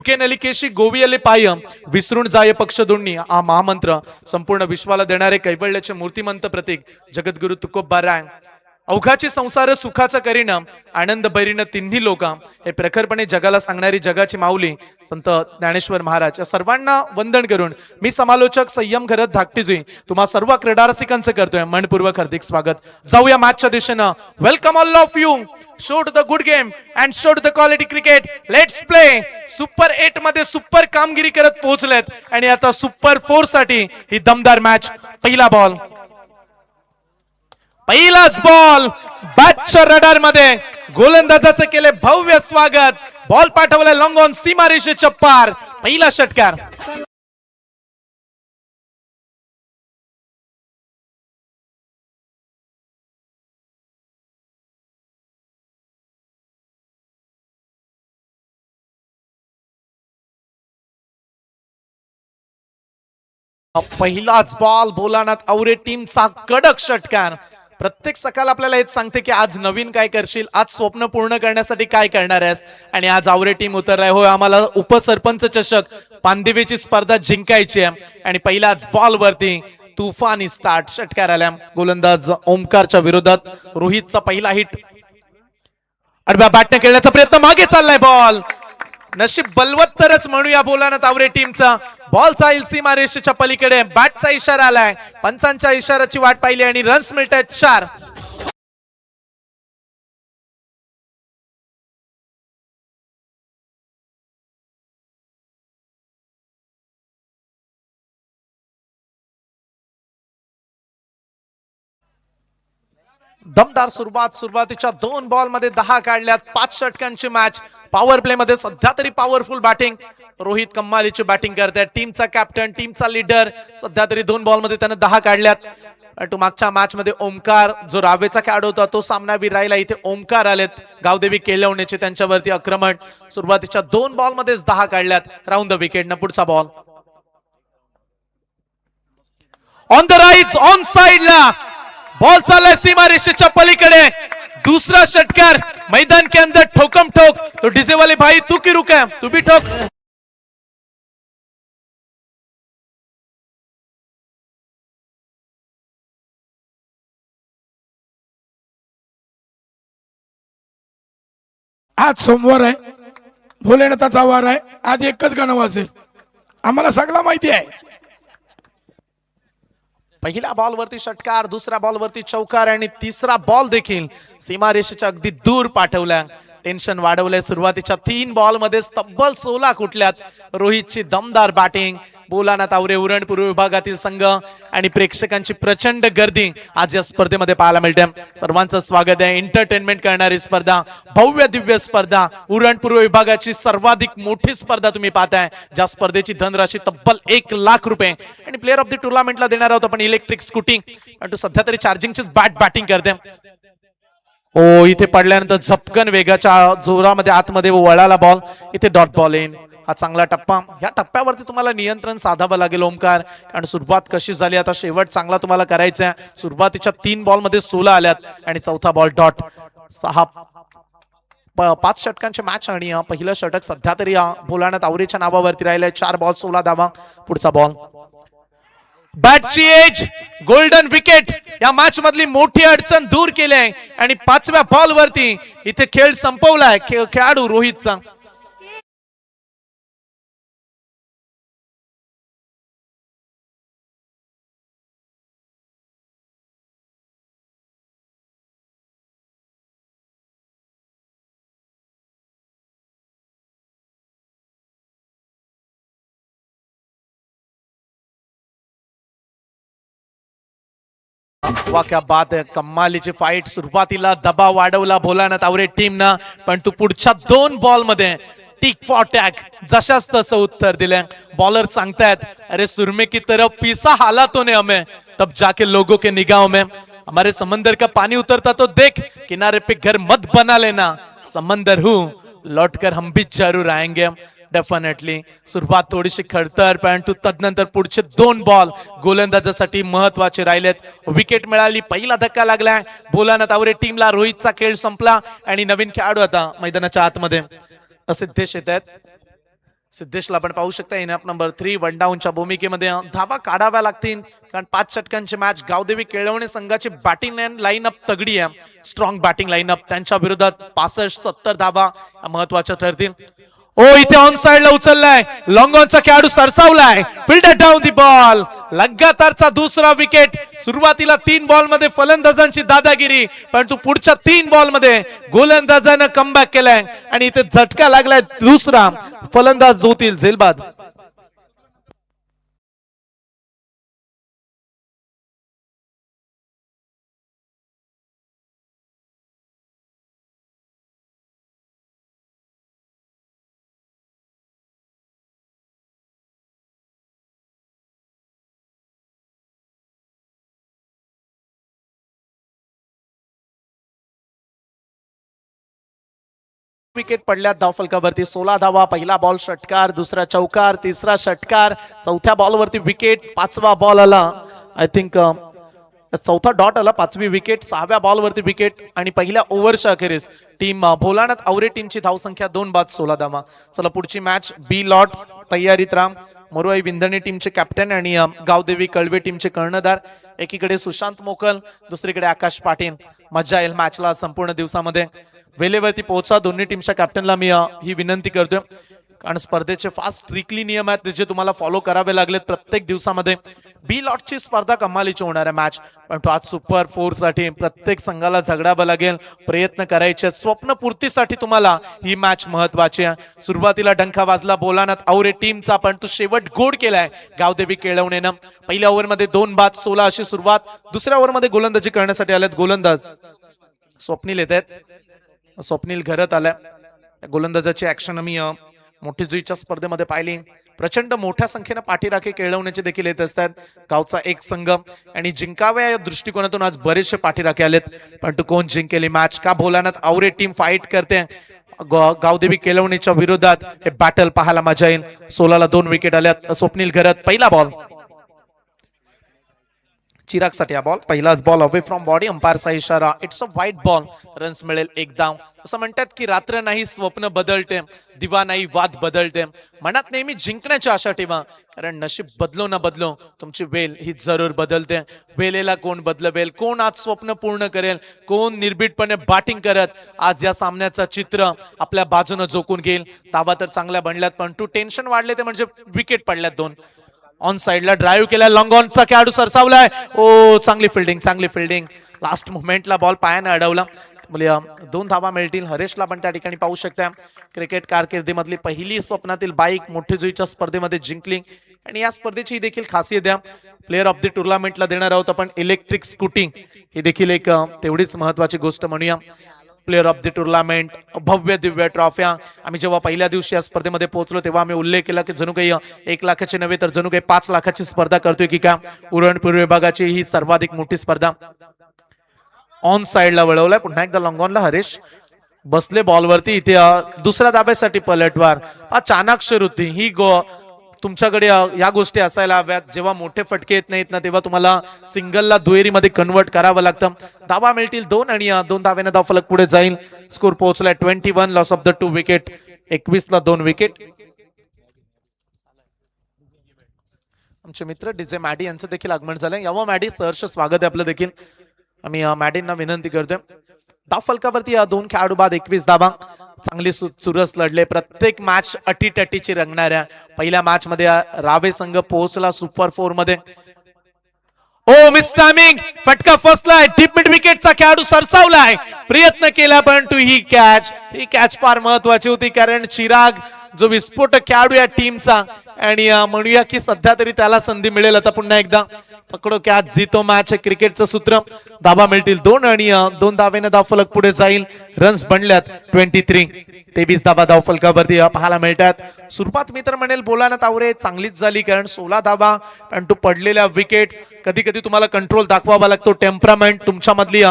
के नलिकेशी गोवियले पाय विसरून जाय पक्ष दोन्ही हा महामंत्र संपूर्ण विश्वाला देणारे कैवल्याचे मूर्तिमंत प्रतीक जगद्गुरु तुकोबा राय अवघाची संसार सुखाचा करीन आनंद बैरीन तिन्ही लोक हे प्रखरपणे जगाला सांगणारी जगाची माऊली संत ज्ञानेश्वर महाराज या सर्वांना वंदन करून मी समालोचक संयम घरत धाकटीजी तुम्हा सर्व क्रीडा रसिकांचं करतोय मनपूर्वक हार्दिक स्वागत. जाऊया मॅचच्या दिशेनं. Welcome all of you. Show to the good game and show to the quality cricket. Let's play. Super 8 मध्ये सुपर कामगिरी करत पोहोचलेत आणि आता सुपर 4 साठी ही दमदार मॅच. पहिला बॉल, पहिलाच बॉल बॅटच्या रडार मध्ये गोलंदाजाचे केले भव्य स्वागत. बॉल पाठवला लॉंग ऑन सीमारेषेच्या पार. पहिला षटकार. पहिलाच बॉल बोलानात आवरे टीमचा कडक षटकार. प्रत्येक सकाळ आपल्याला हेच सांगते की आज नवीन काय करशील, आज स्वप्न पूर्ण करण्यासाठी काय करणार आहेस. आणि आज आवरे टीम उतरलाय. होय, आम्हाला उपसरपंच चषक पानदेवीची स्पर्धा जिंकायची आहे आणि पहिल्याच बॉल वरती तुफानी स्टार्ट. षटकार आल्या गोलंदाज ओमकारच्या विरोधात. रोहितचा पहिला हिट. आडव्या बॅटने खेळण्याचा प्रयत्न, मागे चाललाय बॉल. नशीब बलवत्तरच म्हणूया बोलानात आवरे टीमचा. बॉल जाईल सीमारेषेच्या पलीकडे. बॅटचा इशारा आलाय. पंचांच्या इशाराची वाट पाहिली आणि रन्स मिळत आहेत 4. दमदार सुरुवातीच्या 2 बॉल मध्ये 10 काढल्यात. 5 षटकांची मॅच. पॉवर प्ले मध्ये सध्या तरी पॉवरफुल बॅटिंग. रोहित कम्मालीची बॅटिंग करतायत. टीमचा कॅप्टन, टीमचा लीडर. सध्या तरी 2 बॉल मध्ये त्याने 10 काढल्यात. मागच्या मॅच मध्ये ओमकार जो रावेचा खेळाडू होता तो सामनावीर राहिला. इथे ओमकार आलेत गावदेवी केलवण्याचे, त्यांच्यावरती आक्रमण. सुरुवातीच्या 2 बॉल मध्येच 10 काढल्यात. राऊंड द विकेट न पुढचा ball on the right on साइडला. बॉल चाललाय सीमारेषेच्या पलीकडे. दूसरा षटकार. मैदान के अंदर ठोकम ठोक. तो डीजे वाले भाई तू की रुका, तू भी ठोक. आज सोमवार आहे, भोलेनाथाचा वार आहे. आज एकच गाणं वाजेल, आम्हाला सगळं माहिती आहे. पहिल्या बॉल वरती षटकार, दुसऱ्या बॉल वरती चौकार आणि तिसरा बॉल देखील सीमारेषेच्या अगदी दूर पाठवल्या. टेन्शन वाढवलंय. सुरुवातीच्या 3 बॉल मध्ये तब्बल 16 कुठल्यात. रोहितची दमदार बॅटिंग. बोलानात आवरे उरण पूर्व विभागातील संघ आणि प्रेक्षकांची प्रचंड गर्दी आज या स्पर्धेमध्ये पाहायला मिळते. सर्वांचं स्वागत आहे. एंटरटेनमेंट करणारी स्पर्धा, भव्य दिव्य स्पर्धा, उरण पूर्व विभागाची सर्वाधिक मोठी स्पर्धा तुम्ही पाहताय, ज्या स्पर्धेची धनराशी तब्बल 1 लाख रुपये आणि प्लेअर ऑफ द टुर्नामेंटला देणार आहोत आपण इलेक्ट्रिक स्कूटी. पण तो सध्या तरी चार्जिंगचीच बॅटिंग करते. ओ, इथे पडल्यानंतर झपकन वेगाच्या जोरामध्ये आतमध्ये वळाला बॉल. इथे डॉट बॉल इन. हा चांगला टप्पा. या टप्प्यावरती तुम्हाला नियंत्रण साधावं लागेल ओमकार, कारण सुरुवात कशी झाली. आता शेवट चांगला तुम्हाला करायचा आहे. सुरुवातीच्या 3 बॉल मध्ये 16 आल्यात आणि चौथा बॉल डॉट. 5 षटकांची मॅच आणि पहिलं षटक सध्या तरी बोलानात आवरेच्या नावावरती राहिलंय. 4 बॉल 16 धावा. पुढचा बॉल. बॅटची एज, गोल्डन विकेट या मॅच मधली मोठी अडचण दूर केली आहे आणि 5व्या बॉल वरती इथे खेळ संपवलाय खेळाडू रोहितचा. वा क्या बात आहे. कम्मालीची फाईट. सुरुवातीला दबाव वाढवला भोलानाथ आवरे टीमनं, पण तू पुढच्या 2 बॉल मध्ये टिक फॉर टॅग जशाच तसं उत्तर दिलं. बॉलर सांगतायत, अरे सुरमे की तरफ पीसा हालातों ने हमें, तब जाके लोगों के निगाहों में हमारे समंदर का पानी उतरता तो देख, किनारे पे घर मत बना लेना, समंदर हूं लौटकर हम भी जरूर आएंगे. डेफिनेटली सुरुवात थोडीशी खडतर, परंतु तदनंतर पुढचे 2 बॉल गोलंदाजासाठी महत्वाचे राहिलेत. विकेट मिळाली. पहिला धक्का लागलाय बोलानात आवरे टीमला. रोहितचा खेळ संपला आणि नवीन खेळाडू आता मैदानाच्या आतमध्ये. असे देश येत आहेत. सिद्धेशला आपण पाहू शकता इनअप नंबर 3 वन डाऊनच्या भूमिकेमध्ये धावा काढाव्या लागतील, कारण 5 षटकांची मॅच. गावदेवी केळवणे संघाची बॅटिंग लाईनअप तगडी आहे, स्ट्रॉंग बॅटिंग लाईनअप. त्यांच्या विरोधात 65-70 धावा महत्वाच्या ठरतील. ओ इथे ऑन साइडला उचललाय, लॉंग ऑनचा खेळाडू सरसावलाय, फिल्डर डाऊन दी बॉल. लगातारचा दुसरा विकेट. सुरुवातीला 3 बॉल मध्ये फलंदाजांची दादागिरी, परंतु पुढच्या 3 बॉल मध्ये गोलंदाजानं कमबॅक केलाय आणि इथे झटका लागलाय. दुसरा फलंदाज होतील झेलबाद. विकेट पडल्यात धावफलकावरती. 16 धावा. पहिला बॉल षटकार, दुसरा चौकार, तिसरा षटकार, चौथ्या बॉलवरती विकेट, 5वा बॉल आला. आय थिंक चौथा डॉट आला, 5वी विकेट. 6व्या बॉलवरती विकेट आणि पहिल्या ओव्हरच्या अखेरीस टीम भोलानाथ आवरे टीमची धावसंख्या 2 बाद 16 धावा. चला पुढची मॅच. बी लॉर्ड्स तयारीत राहा. मोरुआई विंधणे टीमचे कॅप्टन आणि गावदेवी कळवे टीमचे कर्णधार. एकीकडे सुशांत मोकल, दुसरीकडे आकाश पाटील. मजा येईल मॅचला संपूर्ण दिवसामध्ये. वेळेवरती पोहोचा. दोन्ही टीमच्या कॅप्टनला मी ही विनंती करतोय, कारण स्पर्धेचे फास्ट स्ट्रिक्टली नियम आहेत जे तुम्हाला फॉलो करावे लागलेत प्रत्येक दिवसामध्ये. बी लॉटची स्पर्धा कमालीची होणार आहे मॅच, पण आज सुपर 4 साठी प्रत्येक संघाला झगडावं लागेल, प्रयत्न करायचे. स्वप्नपूर्तीसाठी तुम्हाला ही मॅच महत्वाची आहे. सुरुवातीला डंका वाजला भोलानाथ आवरे टीमचा, पण तो शेवट गोड केलाय गावदेवी केळवणेनं. पहिल्या ओव्हरमध्ये 2 बाद 16 अशी सुरुवात. दुसऱ्या ओव्हरमध्ये गोलंदाजी करण्यासाठी आलेत गोलंदाज स्वप्नील येत आहेत. स्वप्नील घरात आलाय. गोलंदाजाची ऍक्शन आम्ही मोठी जुईच्या स्पर्धेमध्ये पाहिली. प्रचंड मोठ्या संख्येने पाठीराखे केळवण्याचे देखील येत असतात गावचा एक संघ, आणि जिंकाव्या या दृष्टिकोनातून आज बरेचसे पाठीराखे आलेत. पण कोण जिंकेल मॅच? का भोलानाथ आवरे टीम फाईट करते गावदेवी केळवणीच्या विरोधात? हे बॅटल पाहायला मजा येईल. 16ला 2 विकेट आल्यात. स्वप्नील घरात. पहिला बॉल चिराग साठी हा बॉल. पहिलाच बॉल अवे फ्रॉम बॉडी. अंपायरचा इशारा. It's a white ball. Runs मिळेल 1 धाव. असं म्हणतात की रात्र नाही स्वप्न बदलते, दिवा नाही वाद बदलते. मनात नेहमी जिंकण्याची आशा ठेवा, कारण नशीब बदलो ना बदलो तुमची वेल ही जरूर बदलते. वेलेला कोण बदलवेल? कोण आज स्वप्न पूर्ण करेल? कोण निर्भीडपणे बॅटिंग करत आज या सामन्याचं चित्र आपल्या बाजूने झोकून घेईल? धावा तर चांगल्या बनल्यात, पण टेन्शन वाढले ते म्हणजे विकेट पडल्यात 2. ऑन साइडला ड्राईव्ह केलाय, लॉंग ऑनचा खेळाडू सरसावलाय. ओ चांगली फिल्डिंग, चांगली फिल्डिंग. लास्ट मुवमेंटला बॉल पायाने अडवला. 2 धावा मिळतील हरेशला. पण त्या ठिकाणी पाहू शकता क्रिकेट कारकिर्दीमधली पहिली स्वप्नातील बाईक मोठी जुईच्या स्पर्धेमध्ये जिंकली, आणि या स्पर्धेची देखील खासियत आहे. प्लेअर ऑफ द टुर्नामेंटला देणार आहोत आपण इलेक्ट्रिक स्कूटी. ही देखील एक तेवढीच महत्वाची गोष्ट म्हणूया. प्लेअर ऑफ द टुर्नामेंट, भव्य दिव्य ट्रॉफ्या. आम्ही जेव्हा पहिल्या दिवशी या स्पर्धेमध्ये पोहोचलो तेव्हा आम्ही उल्लेख केला की जणू काही 1 लाखाची नव्हे तर जणू काही 5 लाखाची स्पर्धा करतोय की काय. उरणपूर विभागाची ही सर्वाधिक मोठी स्पर्धा. ऑन साइडला वळवलाय. पुन्हा एकदा लॉंग ऑनला हरेश बसले बॉलवरती. इथे दुसऱ्या दाब्यासाठी पलटवार. चाणाक्ष वृत्ती ही तुमच्याकडे या गोष्टी असायला हव्यात. जेव्हा मोठे फटके येत नाहीत ना, तेव्हा तुम्हाला सिंगलला दुहेरीमध्ये कन्वर्ट करावं लागतं. धावा मिळतील 2 आणि 2 धाव्याने धावफलक पुढे जाईल. स्कोर पोहोचलाय 21. Loss of the 2 wicket. 21ला 2 विकेट. आमचे मित्र डीजे मॅडी यांचं देखील आगमन झालंय. यावं मॅडी, सहर्ष स्वागत आहे आपलं देखील. आम्ही मॅडींना विनंती करतोय. धावफलकावरती 2 खेळाडू बाद 21 धावा. चांगली चुरस लढले. प्रत्येक मॅच अटीतटीची रंगणाऱ्या. पहिल्या मॅच मध्ये रावे संघ पोहोचला सुपर 4 मध्ये. ओ मिस टायमिंग. फटका फसलाय. डीप मिड विकेटचा खेळाडू सरसावलाय. प्रयत्न केला पण ही कॅच फार महत्वाची होती, कारण चिराग जो विस्फोटक खेळाडू या टीमचा, आणि म्हणूया की सध्या तरी त्याला संधी मिळेल. आता पुन्हा एकदा पकडो कॅच जीतो मॅच हे क्रिकेटचं सूत्र. धावा मिळतील 2 आणि 2 धावेने धावफलक पुढे जाईल. रन्स बनल्यात 23. 23 धावा धावफलकावरती पाहायला मिळतात. सुरुवात मी तर म्हणेल भोलानाथ आवरे चांगलीच झाली, कारण 16 धावा पण तो पडलेल्या विकेट. कधी कधी तुम्हाला कंट्रोल दाखवावा लागतो. टेम्परामेंट तुमच्यामधली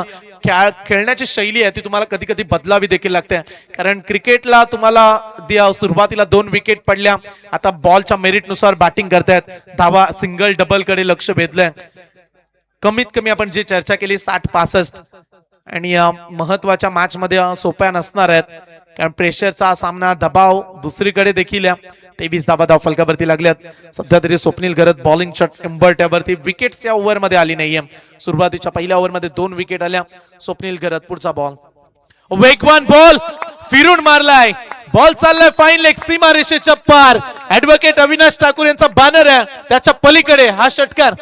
खेळण्याची शैली आहे ती तुम्हाला कधी कधी बदलावी देखील लागते, कारण क्रिकेटला तुम्हाला सुरुवातीला 2 विकेट पडल्या. आता बॉलच्या मेरिट नुसार बॅटिंग करतायत. धावा सिंगल डबल कडे लक्ष भेदलंय. कमीत कमी आपण जी चर्चा केली 60-65, आणि महत्वाच्या मॅच मध्ये सोप्या नसणार आहेत, कारण प्रेशरचा सामना, दबाव दुसरीकडे देखील 23 धावा फलकावरती लागल्यात सध्या तरी स्वप्नील घरत बॉलिंगच्या उंबरठ्यावरती विकेट्स या ओव्हर मध्ये आली नाहीये सुरुवातीच्या पहिल्या ओव्हर मध्ये 2 विकेट आल्या स्वप्नील घरत पुढचा बॉल वेगवान बॉल फिरून मारलाय बॉल चाललाय फाईन लेग सीमा रेषेच्या पार ऍडव्होकेट अविनाश ठाकूर यांचा बॅनर आहे त्याच्या पलीकडे हा षटकार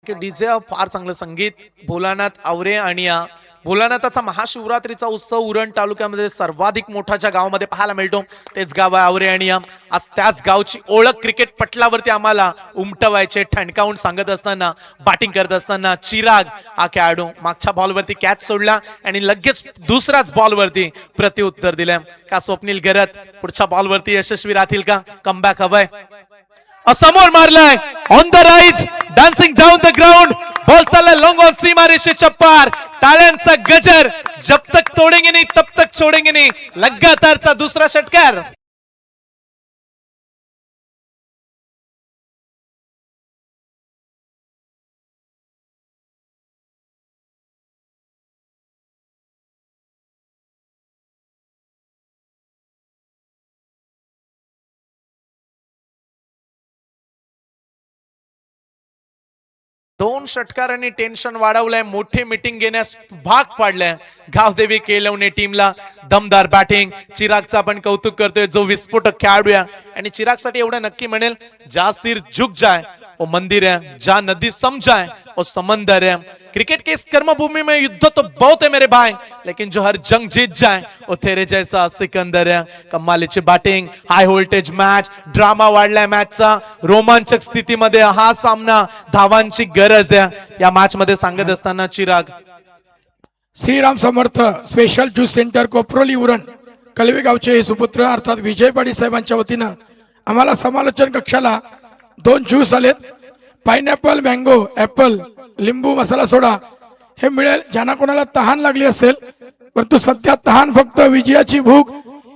डीजे फार चांगलं संगीत भोलानाथ आवरे आणि भोलानाथाचा महाशिवरात्रीचा उत्सव उरण तालुक्यामध्ये सर्वाधिक मोठाच्या गावामध्ये पाहायला मिळतो तेच गाव आहे आवरे आणि आज त्याच गावची ओळख क्रिकेट पटलावरती आम्हाला उमटवायचे ठणकावून सांगत असताना बॅटिंग करत असताना चिराग हा खेळाडू मागच्या बॉलवरती कॅच सोडला आणि लगेच दुसऱ्याच बॉलवरती प्रत्युत्तर दिलं का स्वप्नील घरत पुढच्या बॉलवरती यशस्वी राहतील का कमबॅक हवंय समोर मारलाय on the rise dancing down the ground ball चाललाय लॉंग ऑन सीमा रेषेच्या पार टाळ्यांचा गजर जब तक तोडेंगे नहीं तब तक छोडेंगे नहीं लगातारचा दुसरा षटकार दोन षटकारांनी टेन्शन वाढवलंय मोठी मीटिंग घेण्यास भाग पाडलाय गावदेवी केलवणे टीमला दमदार बॅटिंग चिरागचा आपण कौतुक करतोय जो विस्फोटक खेळाडू आहे आणि चिरागसाठी एवढं नक्की म्हणेल जा सिर झुक जाए वो मंदिर है जा नदी सम जाए वो समंदर है क्रिकेट के इस कर्मभूमि में युद्ध तो बहुत है मेरे भाई लेकिन जो हर जंग जीत जाए वो तेरे जैसा सिकंदर है कमालीची batting high voltage match drama वाढलाय मॅचचा रोमांचक स्थितीमध्ये हा सामना धावांची गरज आहे या मॅच मध्ये सांगत असताना Chirag Shriram Samarth special juice centre Koproli Uran कलवे गावचे सुपुत्र अर्थात विजय पाटील साहेबांच्या वतीनं आम्हाला समालोचन कक्षाला 2 ज्यूस आलेत पाइनएपल मँगो ऍपल लिंबू मसाला सोडा हे मिळेल ज्यांना कोणाला तहान लागली असेल परंतु सध्या तहान फक्त विजयाची भूक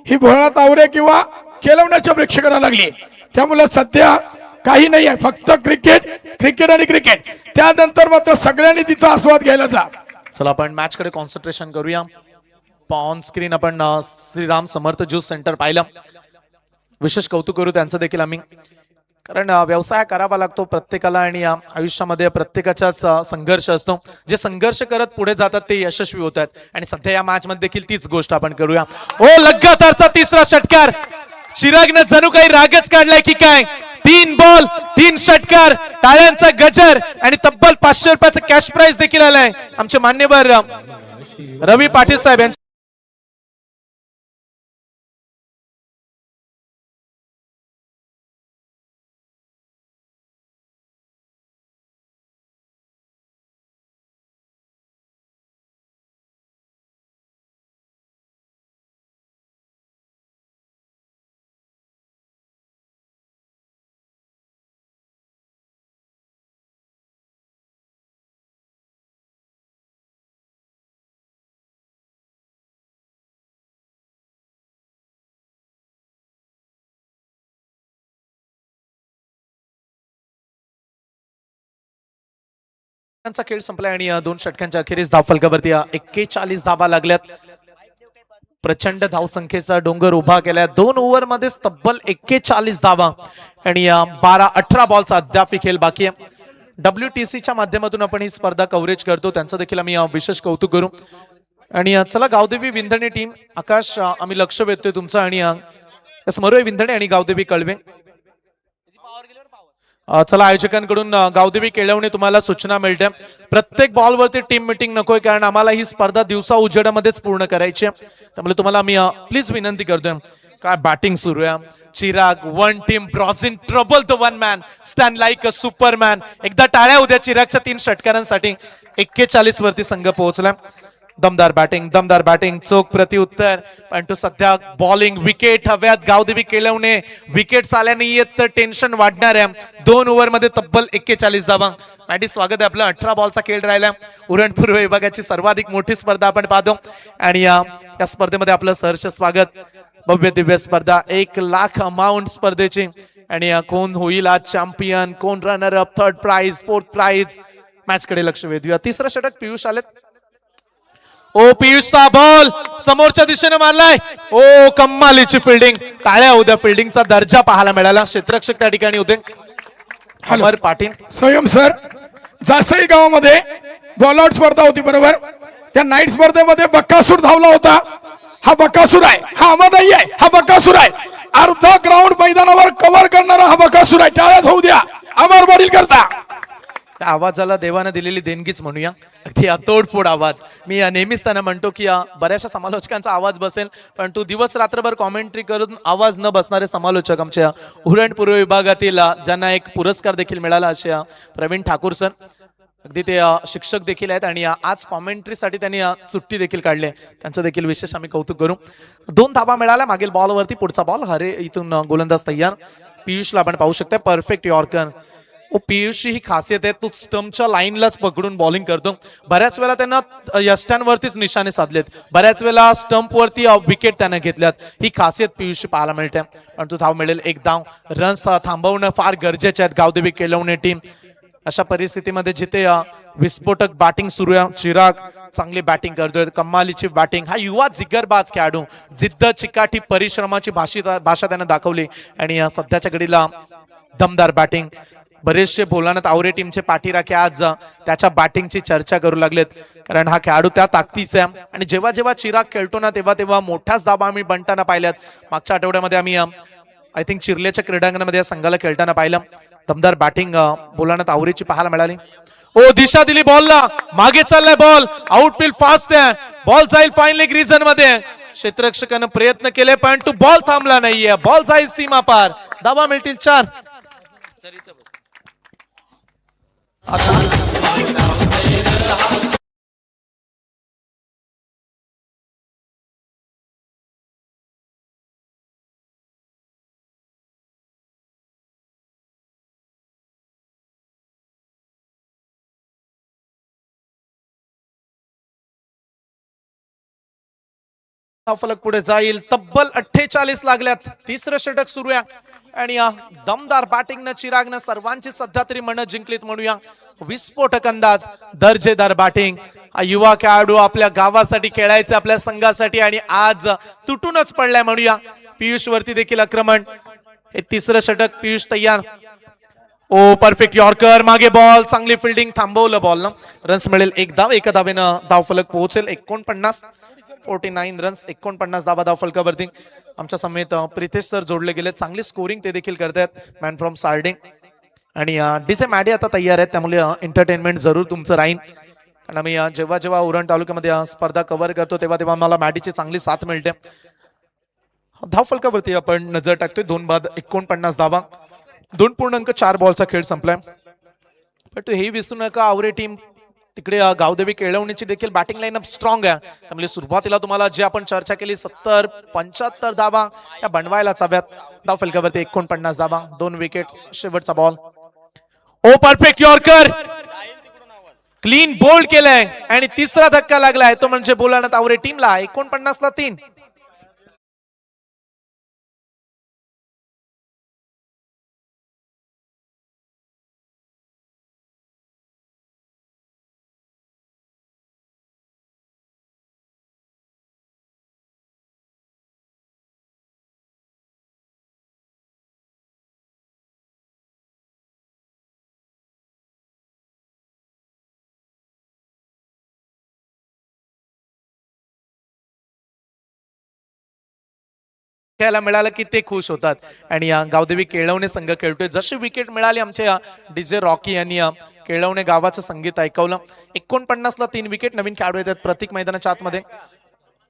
ही भोळा तावरे किंवा केलवण्याच्या प्रेक्षकांना लागली त्यामुळे सध्या काही नाही आहे फक्त क्रिकेट क्रिकेट आणि क्रिकेट त्यानंतर मात्र सगळ्यांनी तिथं आस्वाद घ्यायला जा चला आपण मॅच कडे कॉन्सन्ट्रेशन करूया ऑन स्क्रीन आपण श्रीराम समर्थ ज्यूस सेंटर पाहिलं विशेष कौतुक करू त्यांचं देखील आम्ही कारण व्यवसाय करावा लागतो प्रत्येकाला आणि आयुष्यामध्ये प्रत्येकाचाच संघर्ष असतो जे संघर्ष करत पुढे जातात ते यशस्वी होतात आणि सध्या या मॅच मध्ये देखील तीच गोष्ट आपण करूया ओ लगातारचा तिसरा षटकार चिरागने जणू काही रागच काढलाय की काय 3 बॉल 3 षटकार टाळ्यांचा गजर आणि तब्बल 500 रुपयाचं कॅश प्राइज देखील आलाय आमचे मान्यवर रवी पाटील साहेब यांच्या खेळ संपलाय आणि 2 षटकांच्या अखेरीस धावफलकावरती 41 धावा लागल्यात प्रचंड धावसंख्येचा डोंगर उभा केलाय 2 ओव्हर मध्ये तब्बल 41 धावा आणि 12-18 बॉलचा अद्याप खेळ बाकी आहे WTC च्या माध्यमातून आपण ही स्पर्धा कव्हरेज करतो त्यांचं देखील आम्ही विशेष कौतुक करू आणि चला गावदेवी विंधणे टीम आकाश आम्ही लक्ष वेधतोय तुमचं आणि स्मरूय विंधणे आणि गावदेवी कळवे चला आयोजकांकडून गावदेवी केळवणे तुम्हाला सूचना मिळते प्रत्येक बॉलवरती टीम मीटिंग नकोय कारण आम्हाला ही स्पर्धा दिवसा उजेडामध्येच पूर्ण करायची आहे त्यामुळे तुम्हाला मी प्लीज विनंती करतोय काय बॅटिंग सुरू आहे Chirag one team brows in trouble the one man stand like a Superman एकदा टाळ्या उद्या चिरागच्या 3 षटकारांसाठी 41 वरती संघ पोहोचला दमदार बॅटिंग चोख प्रत्युत्तर. पण तो सध्या बॉलिंग विकेट हव्यात. गावदेवी केळवणे विकेट्स आल्या नाहीयेत तर टेन्शन वाढणार आहे. 2 ओव्हरमध्ये तब्बल 41 धावा. मॅडी स्वागत आहे आपलं. 18 बॉलचा खेळ राहिला. उरण पूर्व विभागाची सर्वाधिक मोठी स्पर्धा आपण पाहतो आणि या स्पर्धेमध्ये आपलं सहर्ष स्वागत. भव्य दिव्य स्पर्धा 1 लाख अमाऊंट स्पर्धेची आणि कोण होईल आज चॅम्पियन, कोण runner up, third prize, fourth prize, match कडे लक्ष वेधूया. तिसरं षटक पियुष आलेत. ओ पियुषचा बॉल समोरच्या दिशेने मारलाय. ओ कम्मालीची फिल्डिंग. टाळ्या उद्या फिल्डिंगचा दर्जा पाहायला मिळाला. क्षेत्ररक्षक त्या ठिकाणी होते. अमर पाटील स्वयं सर. जासई गावामध्ये बॉल आउट स्पर्धा होती बरोबर. त्या नाईट स्पर्धेमध्ये बक्कासूर धावला होता. हा बक्कासूर आहे, हा अमर नाही आहे, हा बक्कासूर आहे. अर्धा ग्राउंड मैदानावर कव्हर करणारा हा बक्कासूर आहे. टाळ्याच होऊ द्या अमर पाटील करता. त्या आवाजाला देवानं दिलेली देणगीच म्हणूया. अगदी तोडफोड आवाज. मी नेहमीच त्यांना म्हणतो की बऱ्याचशा समालोचकांचा आवाज बसेल पण तू दिवस रात्रभर कॉमेंट्री करून आवाज न बसणारे समालोचक आमच्या उरण पूर्व विभागातील ज्यांना एक पुरस्कार देखील मिळाला अशा प्रवीण ठाकूर सर. अगदी ते शिक्षक देखील आहेत आणि आज कॉमेंट्रीसाठी त्यांनी सुट्टी देखील काढली. त्यांचं देखील विशेष आम्ही कौतुक करू. 2 धाबा मिळाल्या मागील बॉलवरती. पुढचा बॉल हरे इथून गोलंदाज तयार. पियुषला आपण पाहू शकता परफेक्ट यॉर्कर. पियुषची ही खासियत आहे, तो स्टंपच्या लाईनलाच पकडून बॉलिंग करतो. बऱ्याच वेळा त्यांना यष्ट्यांवरतीच निशाणे साधलेत, बऱ्याच वेळा स्टंपवरती विकेट त्याने घेतल्यात. ही खासियत पियुषची पाहायला मिळते. पण तो धाव मिळेल. 1 धाव. रन्स थांबवणं फार गरजेचे आहेत गावदेवी केळवणे टीम. अशा परिस्थितीमध्ये जिथे विस्फोटक बॅटिंग सुरू आहे. चिराग चांगली बॅटिंग करतोय. कमालीची बॅटिंग. हा युवा जिगरबाज खेळाडू, जिद्द, चिकाटी, परिश्रमाची भाषा त्याने दाखवली आणि सध्याच्या घडीला दमदार बॅटिंग. बरेचसे भोलानाथ आवरे टीमचे पाठीराखे आज त्याच्या बॅटिंगची चर्चा करू लागलेत कारण हा खेळाडू त्या ताकदीचा आहे. आणि जेव्हा जेव्हा चिराग खेळतो ना तेव्हा मोठ्याच धाबा आम्ही बनताना पाहिल्यात. मागच्या आठवड्यामध्ये आम्ही आय थिंक चिर्लेच्या क्रीडांगणामध्ये या संघाला खेळताना पाहिलं. दमदार बॅटिंग भोलानाथ आवरेची पाहायला मिळाली. ओ दिशा दिली बॉलला. मागे चाललाय बॉल. आउटफील्ड फास्ट आहे. बॉल जाईल फाईन लेग रिजन मध्ये. क्षेत्ररक्षकानं प्रयत्न केले पण तो बॉल थांबला नाहीये. बॉल जाईल सीमा पार. धावा मिळतील 4. फलक पुढे जाईल. तब्बल 48 लागल्यात. तिसरं षटक सुरू आहे आणि दमदार बॅटिंगनं चिरागनं सर्वांची सध्या तरी मन जिंकलीत म्हणूया. विस्फोटक अंदाज, दर्जेदार बॅटिंग. हा युवा खेळाडू आपल्या गावासाठी खेळायचे, आपल्या संघासाठी आणि आज तुटूनच पडलाय म्हणूया. पियुष वरती देखील आक्रमण. हे तिसरं षटक. पियुष तयार. ओ परफेक्ट यॉर्कर. मागे बॉल. चांगली फिल्डिंग. थांबवलं बॉल न. रन्स मिळेल. 1 धाव. एका धावेनं धावफलक पोहोचेल. 49 रन्स. 49 धावा धावफलकावरती. आमच्या समेत प्रितेश सर जोडले गेले. चांगली स्कोरिंग ते देखील करतायत. मॅन फ्रॉम सार्डिंग आणि डीजे मॅडी आता तयार आहेत त्यामुळे एंटरटेनमेंट जरूर तुमचं राहील. कारण आम्ही जेव्हा जेव्हा उरण तालुक्यामध्ये स्पर्धा कव्हर करतो तेव्हा मला मॅडीची चांगली साथ मिळते. धावफलकावरती आपण नजर टाकतोय. 2 बाद 49 धावा. 2.4 बॉलचा खेळ संपलाय. पण तो हे विसरू नका आवरे टीम तिकडे गावदेवी केळवणीची देखील बॅटिंग लाईनअप स्ट्रॉंग आहे. त्यामुळे सुरुवातीला तुम्हाला जे आपण चर्चा केली 70-75 धावा या बनवायलाच हव्यात. धावफलकावरती 49 धावा. 2 विकेट. शेवटचा बॉल. ओ परफेक्ट यॉर्कर. क्लीन बोल्ड केलाय आणि तिसरा धक्का लागलाय तो म्हणजे भोलानाथ आवरे टीमला. 49 ला 3. खेळायला मिळालं की ते खुश होतात आणि गावदेवी केळवणे संघ खेळतोय. जशी विकेट मिळाली आमच्या डीजे रॉकी यांनी केळवणे गावाचं संगीत ऐकवलं. 49 ला 3 विकेट. नवीन खेळाडू येतात प्रत्येक मैदानाच्या आतमध्ये.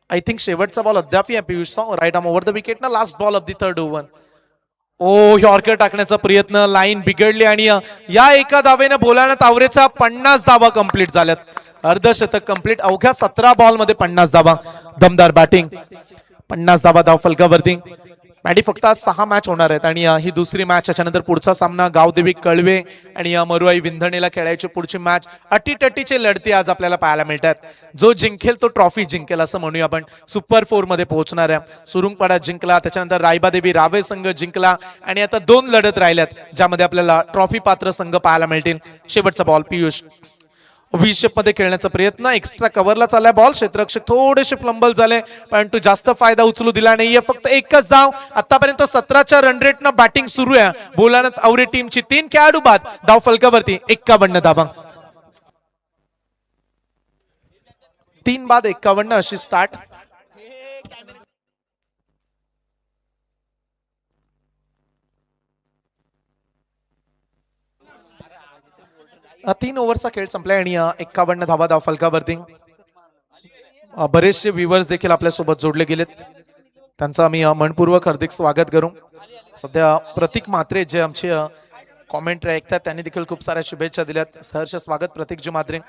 आय थिंक शेवटचा बॉल अद्याप आहे पियुषचा. Right arm over the wicket ना. Last ball of the 3rd over. ओ यॉर्कर टाकण्याचा प्रयत्न. लाईन बिघडली आणि या एका धावेनं भोलानाथ आवरेचा 50 धावा कंप्लीट झाल्यात. अर्धशतक कंप्लीट. अवघ्या 17 बॉल मध्ये 50 धावा. दमदार बॅटिंग. 50 धावा धाव फलकावरती. मॅडी फक्त आज 6 मॅच होणार आहेत आणि ही दुसरी मॅच. त्याच्यानंतर पुढचा सामना गावदेवी कळवे आणि मरुआई विंधणेला खेळायची पुढची मॅच. अटीटटीचे लढती आज आपल्याला पाहायला मिळतात. जो जिंकेल तो ट्रॉफी जिंकेल असं म्हणूया आपण. सुपर 4 मध्ये पोहोचणार आहे. सुरुंगपाडा जिंकला, त्याच्यानंतर रायबादेवी रावे संघ जिंकला आणि आता 2 लढत राहिल्यात ज्यामध्ये आपल्याला ट्रॉफी पात्र संघ पाहायला मिळतील. शेवटचा बॉल पियुष व्हीशेप मध्ये खेळण्याचा प्रयत्न. एक्स्ट्रा कव्हरला चाललाय बॉल. क्षेत्ररक्षक थोडेसे फ्लंबल झाले परंतु जास्त फायदा उचलू दिला नाहीये. फक्त एकच धाव. आतापर्यंत 17च्या रन रेट न बॅटिंग सुरू आहे बोलानत आवरे टीमची. 3 खेळाडू बाद. धाव फलकावरती 51 धावा. 3 बाद 51 अशी स्टार्ट. तीन ओव्हरचा खेळ संपलाय आणि 51 धावा धाव फलकावरती. बरेचसे व्ह्युअर्स देखील आपल्या सोबत जोडले गेलेत. त्यांचं आम्ही मनपूर्वक हार्दिक स्वागत करू. सध्या प्रतीक म्हात्रे जे आमचे कॉमेंट्री ऐकतात त्यांनी देखील खूप साऱ्या शुभेच्छा दिल्यात. सहर्ष स्वागत प्रतीकजी म्हात्रे.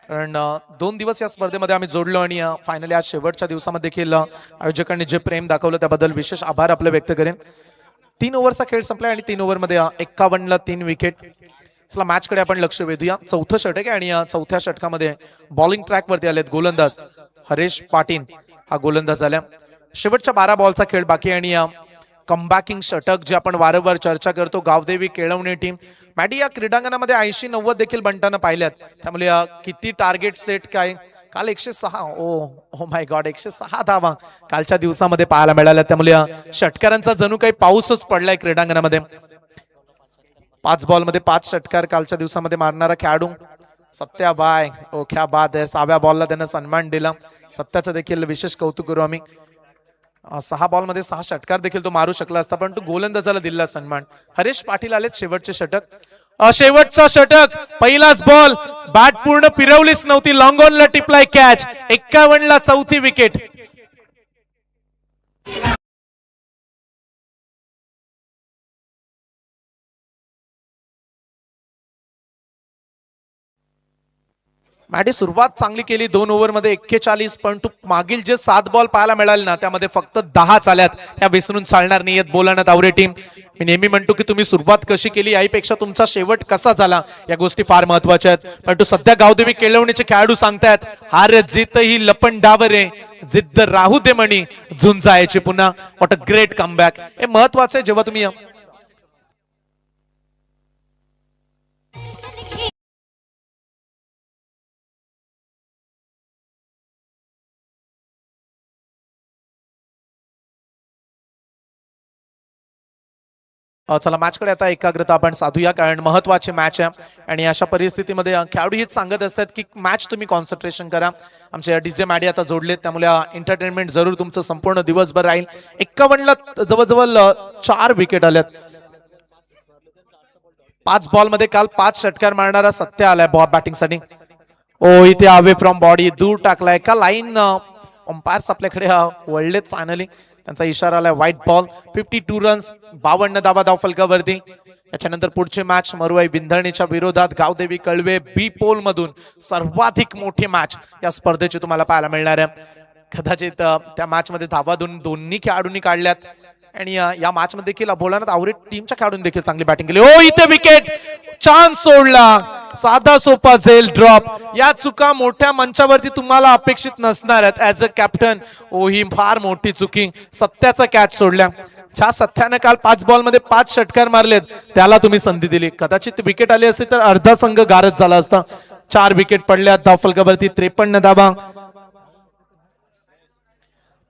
कारण 2 दिवस या स्पर्धेमध्ये आम्ही जोडलो आणि फायनली आज शेवटच्या दिवसामध्ये देखील आयोजकांनी जे प्रेम दाखवलं त्याबद्दल विशेष आभार आपले व्यक्त करेन. 3 ओव्हरचा खेळ संपलाय आणि 3 ओव्हरमध्ये 51ला 3 विकेट. चला मॅच कडे आपण लक्ष वेधूया. चौथं षटक आहे आणि चौथ्या षटकामध्ये बॉलिंग ट्रॅक वरती आलेत गोलंदाज हरेश पाटील हा गोलंदाज आल्या. शेवटच्या 12 बॉलचा खेळ बाकी आणि कमबॅकिंग षटक जे आपण वारंवार चर्चा करतो गावदेवी केळवणे टीम. मॅडी या क्रीडांगणामध्ये 80-90 देखील बनताना पाहिल्यात. त्यामुळे किती टार्गेट सेट काय काल 106 ओ माय गॉड 106 धावा कालच्या दिवसामध्ये पाहायला मिळाल्या. त्यामुळे षटकारांचा जणू काही पाऊसच पडलाय क्रीडांगणामध्ये. 5 बॉल मध्ये 5 षटकार कालच्या दिवसामध्ये मारणारा खेळाडू सत्याबाई. ओ क्या बात आहे. 6व्या बॉलला त्यानं सन्मान दिला. सत्याचं देखील विशेष कौतुक करू आम्ही. 6 बॉल मध्ये 6 षटकार देखील तो मारू शकला असता परंतु गोलंदाजाला दिला सन्मान. हरेश पाटील आलेत शेवटचे षटक. शेवटचा षटक. पहिलाच बॉल. बॅट पूर्ण फिरवलीच नव्हती. लॉंग ऑनला टिपलाय कॅच. 51ला 4थी विकेट. मॅडी सुरुवात चांगली केली. 2 ओव्हरमध्ये 41 परंतु मागील जे 7 बॉल पाहायला मिळाले ना त्यामध्ये फक्त 10 चाल्यात. या विसरून चालणार नाहीयेत बोलानत आवरे टीम. मी नेहमी म्हणतो की तुम्ही सुरुवात कशी केली यापेक्षा तुमचा शेवट कसा झाला या गोष्टी फार महत्वाच्या आहेत. परंतु सध्या गावदेवी केळवणीचे खेळाडू सांगतायत हार जीत ही लपण डावरे जिद्द राहू दे म्हणी झुंजायची पुन्हा. What a great comeback. हे महत्वाचं आहे जेव्हा तुम्ही चला मॅच कडे आता एकाग्रता आपण साधूया कारण महत्वाची मॅच आहे आणि अशा परिस्थितीमध्ये खेळाडू हेच सांगत असतात की मॅच तुम्ही कॉन्सन्ट्रेशन करा. आमचे डीजे मॅडी आता जोडलेत त्यामुळे एंटरटेनमेंट जरूर तुमचं संपूर्ण दिवसभर राहील. 51ला जवळजवळ 4 विकेट आल्यात. 5 बॉल मध्ये काल 5 षटकार मारणारा सत्य आलाय बॅटिंग साठी. ओ इथे अवे फ्रॉम बॉडी दूर टाकलाय का लाईन. अंपायर्स आपल्याकडे वळलेत फायनली. त्यांचा इशारा आलाय व्हाईट बॉल. 52 रन्स 52 धावा धाव फलकावरती. याच्यानंतर पुढची मॅच मरुआई विंधणीच्या विरोधात गावदेवी कळवे बी पोल मधून सर्वाधिक मोठी मॅच या स्पर्धेची तुम्हाला पाहायला मिळणार आहे. कदाचित त्या मॅच मध्ये धावा दोन्ही खेळाडूंनी काढल्यात आणि या मॅच मध्ये देखील बोलणार आवरे टीमच्या खेळाडूंनी देखील चांगली बॅटिंग केली. ओ इथे विकेट. चान्स सोडला. साधा सोपा झेल ड्रॉप. या चुका मोठ्या मंचावरती तुम्हाला अपेक्षित नसणार आहेत ऍज अ कॅप्टन. ओ ही फार मोठी चुकी. सत्याचा कॅच सोडल्या. ज्या सत्याने काल 5 बॉल मध्ये 5 षटकार मारलेत त्याला तुम्ही संधी दिली. कदाचित विकेट आली असती तर अर्धा संघ गारच झाला असता. 4 विकेट पडल्या धाव फलकावरती. 53 धावा.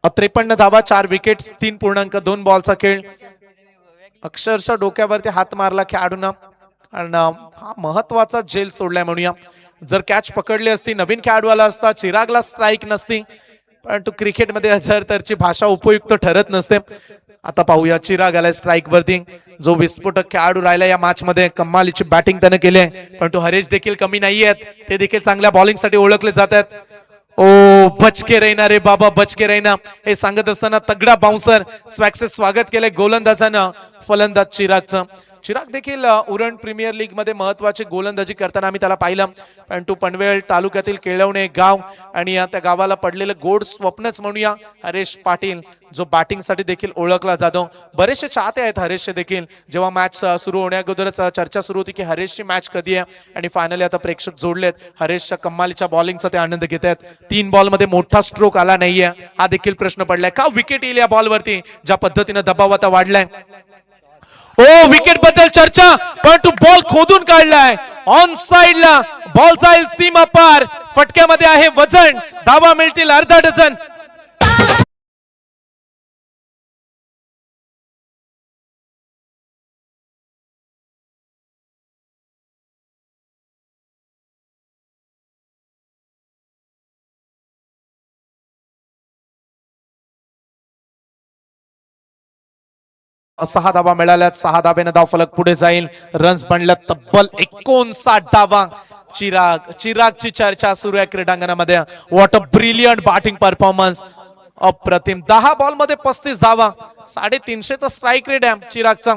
53 धावा 4 विकेट 3.2 बॉलचा खेळ. अक्षरशः डोक्यावरती हात मारला खेळाडूंना कारण हा महत्वाचा झेल सोडलाय म्हणूया. जर कॅच पकडली असती नवीन खेळाडू आला असता चिरागला स्ट्राईक नसती परंतु क्रिकेटमध्ये हजरतरची भाषा उपयुक्त ठरत नसते. आता पाहूया चिराग आलाय स्ट्राईक वरती. जो विस्फोटक खेळाडू राहिला या मॅच मध्ये. कमालीची बॅटिंग त्याने केली आहे परंतु हरेश देखील कमी नाहीयेत. ते देखील चांगल्या बॉलिंग साठी ओळखले जातात. ओ बचके रहिना रे बाबा बचके रहिना हे सांगत असताना तगडा बाउन्सर स्वॅक्सेस स्वागत केलंय गोलंदाजानं फलंदाज चिरागचं. चिराग देखील उरण प्रीमियर लीग मध्ये महत्वाची गोलंदाजी करताना आम्ही त्याला पाहिलं, परंतु पनवेल तालुक्यातील केळवणे गाव आणि त्या गावाला पडलेलं गोड स्वप्नच म्हणूया हरेश पाटील, जो बॅटिंग साठी देखील ओळखला जातो. बरेचसे चाहते आहेत हरेशचे देखील. जेव्हा मॅच सुरू होण्याअगोदरच चर्चा सुरू होती की हरेशची मॅच कधी आहे, आणि फायनली आता प्रेक्षक जोडलेत. हरेशच्या कमालीच्या बॉलिंगचा ते आनंद घेत आहेत. 3 बॉल मध्ये मोठा स्ट्रोक आला नाहीये, हा देखील प्रश्न पडलाय. का विकेट येईल या बॉलवरती? ज्या पद्धतीने दबाव आता वाढलाय. ओ विकेट बद्दल चर्चा, परंतु बॉल खोदून काढलाय. ऑन साइडला बॉल जाईल सीमा पार. फटक्यामध्ये आहे वजन. धावा मिळतील अर्धा डझन. सहा धावा मिळाल्यात. 6 धाब्याने धावफलक पुढे जाईल. रन्स बनल्यात तब्बल 59 धावा. चिरागची चर्चा सुरू आहे क्रीडांगणामध्ये. What a brilliant batting performance. अप्रतिम. 10 बॉल मध्ये 35 धावा. 350चा स्ट्राईक रेट आहे चिरागचा.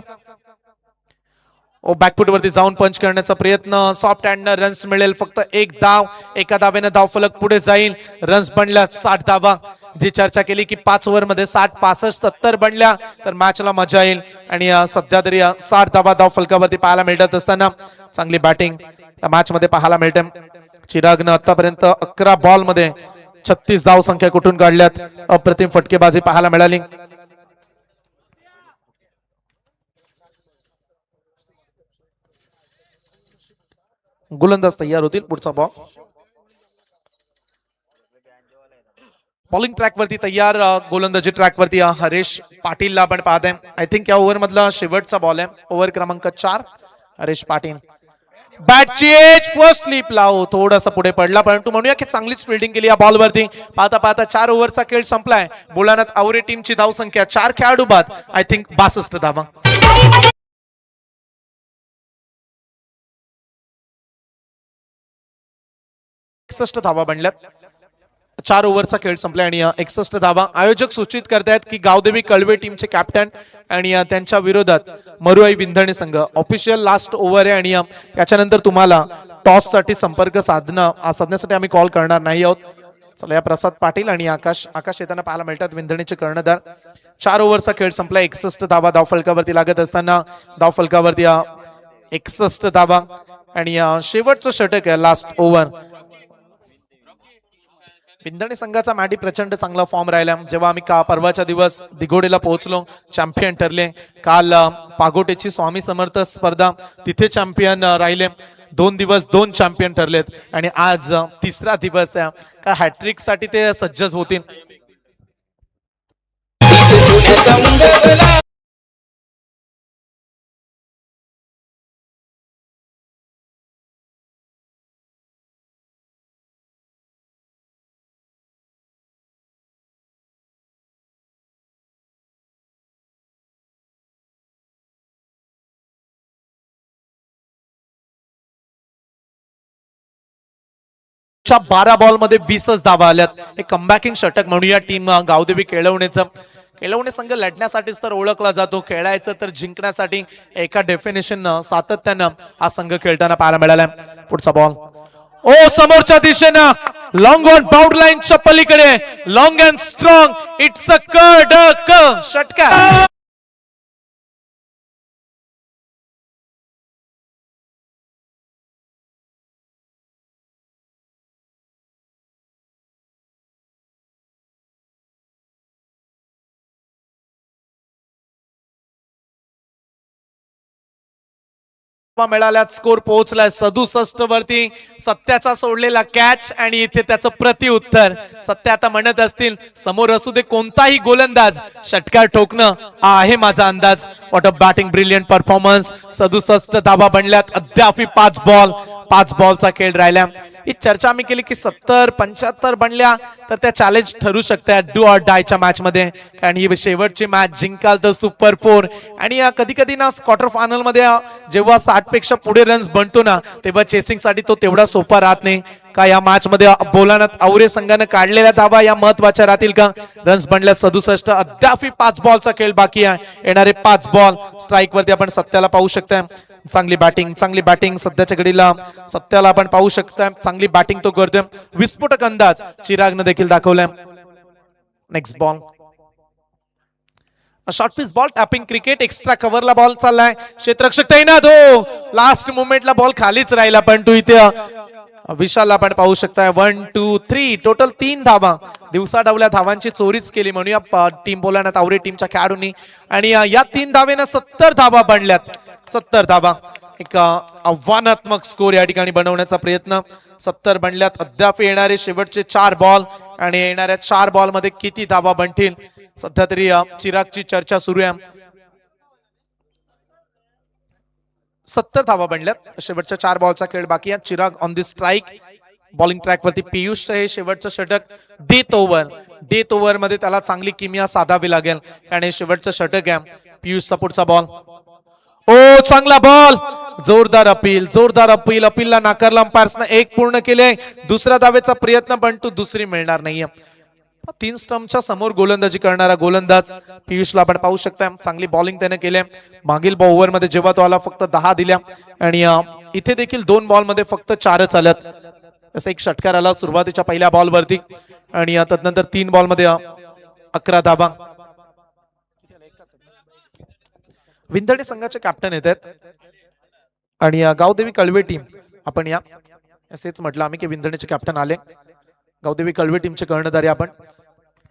ओ बॅकफुट वरती जाऊन पंच करण्याचा प्रयत्न. सॉफ्ट हँड रन्स मिळेल. फक्त 1 धाव. एका धाव्याने धावफलक पुढे जाईल. रन्स बनल्यात 60 धावा. जी चर्चा केली की 5 ओव्हर मध्ये 60, 65, 70 बनल्या तर मॅचला मजा येईल, आणि सध्या तरी 60 धावा धावफलकावरती पाहायला मिळत असताना चांगली बॅटिंग मॅच मध्ये पाहायला मिळते. चिरागनं आतापर्यंत 11 बॉल मध्ये 36 धाव संख्या कुठून काढल्यात. अप्रतिम फटकेबाजी पाहायला मिळाली. गोलंदाज तयार होतील. पुढचा बॉल बॉलिंग ट्रॅक वरती तयार. गोलंदाजी ट्रॅक वरती हरेश पाटीलला आपण पाहत आहे. आय थिंक या ओव्हर मधला शेवटचा बॉल आहे. ओव्हर क्रमांक 4. हरेश पाटील बॅटची एज फर्स्ट स्लिप लाव. थोडासा पुढे पडला, परंतु म्हणूया की चांगलीच फिल्डिंग केली या बॉल वरती. पाहता पाहता 4 ओव्हरचा खेळ संपलाय. बुलढाण्यात आवरे टीमची धाव संख्या 4 खेळाडू बाद. आय थिंक 62 धावा. 61 धावा बनल्यात. 4 ओव्हरचा खेळ संपला आणि 61 धावा. आयोजक सूचित करतायत की गावदेवी कळवे टीमचे कॅप्टन आणि त्यांच्या विरोधात मरुआई विंधणे संघ. ऑफिशियल लास्ट ओव्हर आहे आणि याच्यानंतर तुम्हाला टॉस साठी संपर्क साधण्यासाठी आम्ही कॉल करणार नाही आहोत. चला, या प्रसाद पाटील आणि आकाश येताना पाहायला मिळतात. विंधणेचे कर्णधार. 4 ओव्हरचा खेळ संपला. 61 धावा धावफलकावरती लागत असताना धावफलकावरती 61 धावा आणि शेवटचं षटक आहे लास्ट ओव्हर. विंधणे संघाचा मॅडी प्रचंड चांगला फॉर्म राहिला. जेव्हा आम्ही परवाच्या दिवस दिघोडीला पोहोचलो, चॅम्पियन ठरले. काल पागोटेची स्वामी समर्थ स्पर्धा, तिथे चॅम्पियन राहिले. 2 दिवस 2 चॅम्पियन ठरलेत आणि आज 3रा दिवस आहे. का हॅट्रिक साठी ते सज्जच होतील. च्या 12 बॉल मध्ये 20च धावा आल्यात. हे कमबॅकिंग षटक म्हणूया टीम गावदेवी केळवणेचं. केळवणे संघ लढण्यासाठीच तर ओळखला जातो, खेळायचं तर जिंकण्यासाठी. एका डेफिनेशन सातत्यानं हा संघ खेळताना पाहायला मिळाला. पुढचा बॉल ओ समोरच्या दिशेनं लॉंग ऑन बाउंड लाईनच्या पलीकडे. Long and strong. It's a कडक षटकार. मिळाल्यात. स्कोर पोहोचलाय 67 वरती. सत्याचा सोडलेला कॅच आणि इथे त्याचं प्रतिउत्तर. सत्य आता म्हणत असतील समोर असू दे कोणताही गोलंदाज, षटकार ठोकणं आहे माझा अंदाज. What a batting brilliant performance. 67 धावा बनल्यात. अद्याप 5 बॉलचा खेळ राहिला. ही चर्चा आम्ही केली की 70-75 बनल्या तर त्या चॅलेंज ठरू शकतात डू ऑर डायच्या मॅच मध्ये. कारण ही शेवटची मॅच जिंकाल तर सुपर 4. आणि कधी कधी ना क्वार्टर फायनल मध्ये जेव्हा 60 पेक्षा पुढे रन्स बनतो ना, तेव्हा चेसिंग साठी तो तेवढा सोपा राहत नाही. का या मॅच मध्ये बोलानात आवरे संघानं काढलेल्या धावा या महत्वाच्या राहतील का? रन्स बनल्या 67. अद्याप 5 बॉलचा खेळ बाकी आहे. येणारे 5 बॉल स्ट्राईक वरती आपण सत्याला पाहू शकता. चांगली बॅटिंग सध्याच्या घडीला सत्याला आपण पाहू शकता. चांगली बॅटिंग तो करतोय. विस्फोटक अंदाज चिरागनं देखील दाखवलाय. Next ball short pitch ball tapping cricket extra कव्हरला बॉल चाललाय. क्षेत्ररक्षक तैनात हो. लास्ट मोमेंटला बॉल खालीच राहिला पण तू इथे विशालला आपण पाहू शकताय. 1 2 3 टोटल 3 धावा. दिवसा डावल्या धावांची चोरीच केली म्हणूया टीम बोलानात आवरे टीमच्या खेळाडूंनी आणि या 3 धावेनं 70 धावा बनल्यात. 70 धावा एक आव्हानात्मक स्कोर या ठिकाणी बनवण्याचा प्रयत्न. 70 बनल्यात. अद्याप येणारे शेवटचे 4 बॉल आणि येणाऱ्या 4 बॉल मध्ये किती धावा बनतील सध्या तरी चिरागची चर्चा सुरू आहे. 70 धावा बनल्यात. शेवटच्या 4 बॉलचा खेळ बाकी आहे. Chirag on the strike. Bowling track वरती पियुष हे शेवटचं षटक डेथ ओव्हर मध्ये त्याला चांगली किमिया साधावी लागेल आणि शेवटचं षटक आहे. पियुषचा पुढचा बॉल. ओ चांगला बॉल. जोरदार अपील अपीलला नाकारला अंपायर्सनं. 1 पूर्ण केले. दुसऱ्या धावेचा प्रयत्न पण तू दुसरी मिळणार नाहीये. 3 स्टंपच्या समोर गोलंदाजी करणारा गोलंदाज पियुषला आपण पाहू शकता. चांगली बॉलिंग त्याने केली. मागील ओव्हर मध्ये जेव्हा तो आला फक्त 10 दिल्या आणि इथे देखील 2 बॉल मध्ये फक्त 4च आल्यात. असं एक षटकार आला सुरुवातीच्या पहिल्या बॉल वरती आणि त्यानंतर 3 बॉल मध्ये 11 धावा. विंदडे संघाचे कॅप्टन येत आहेत आणि गावदेवी कळवे टीम आपण या असेच म्हटलं आम्ही की विंदडेचे कॅप्टन आले. गावदेवी कळवे टीमचे कर्णधारी आपण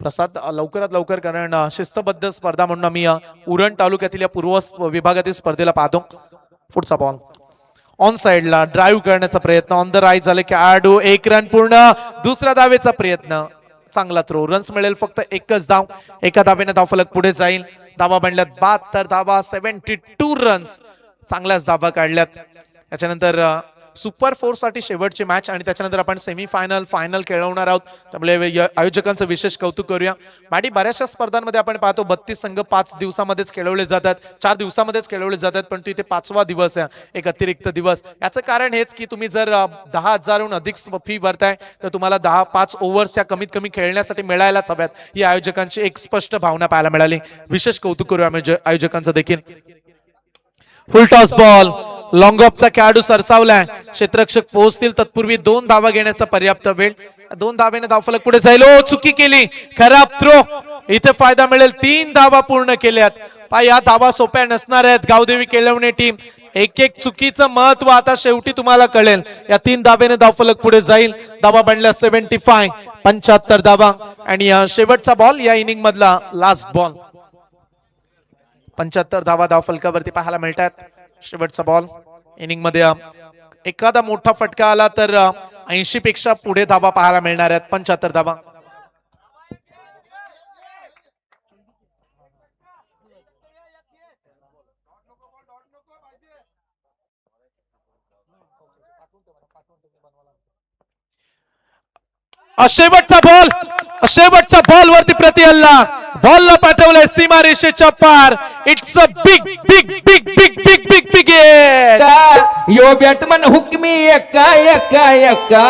प्रसाद लवकरात लवकर, कारण शिस्तबद्ध स्पर्धा म्हणून आम्ही उरण तालुक्यातील या पूर्व विभागातील स्पर्धेला पाहतो. पुढचा बॉल ऑन साइडला ड्राईव्ह करण्याचा प्रयत्न. ऑन द राईट झाले खेळाडू. 1 रन पूर्ण. दुसऱ्या धावेचा प्रयत्न. चांगला थ्रो. रन्स मिळेल फक्त 1च धाव. एका धावेने धावफलक पुढे जाईल. धावा बनल्यात 72 धावा. 72 रन्स. चांगल्याच धावा काढल्यात. त्याच्यानंतर सुपर 4 साठी शेवटची मॅच आणि त्याच्यानंतर आपण फायनल खेळवणार आहोत. त्यामुळे आयोजकांचं विशेष कौतुक करूया. माडी बऱ्याचशा स्पर्धांमध्ये आपण पाहतो 32 संघ 5 दिवसामध्येच खेळवले जातात, 4 दिवसामध्येच खेळवले जातात, पण इथे 5वा दिवस आहे, एक अतिरिक्त दिवस. याचं कारण हेच की तुम्ही जर 10,000हून अधिक फी भरताय तर तुम्हाला 5 ओव्हर्स या कमीत कमी खेळण्यासाठी मिळायलाच हव्यात. ही आयोजकांची एक स्पष्ट भावना पाहायला मिळाली. विशेष कौतुक करूया आयोजकांचं देखील. फुल टॉस बॉल. लॉंग ऑफचा खेळाडू सरसावलाय. क्षेत्ररक्षक पोहोचतील तत्पूर्वी 2 धावा घेण्याचा पर्याप्त वेळ. 2 धावेने धावफलक पुढे जाईल. ओ चुकी केली. खराब थ्रो. इथे फायदा मिळेल. 3 धावा पूर्ण केल्यात. या धावा सोप्या नसणार आहेत. गावदेवी केळवणे टीम एक चुकीचं महत्व आता शेवटी तुम्हाला कळेल. या 3 धावेने धावफलक पुढे जाईल. धावा बनल्या 75. 75 धावा आणि शेवटचा बॉल या इनिंग मधला लास्ट बॉल. 75 धावा धावफलकावरती पाहायला मिळतात. शेवटचा बॉल. इनिंग मध्ये एखादा मोठा फटका आला तर 80 पेक्षा पुढे धावा पाहायला मिळणार आहेत. 75 धावा. शेवटच्या बॉल वरती प्रति हल्ला. बॉलला पाठवलंय सीमारेषेच्या पार. It's a big big big big big big big yo batsman हुकमी एका एका एका.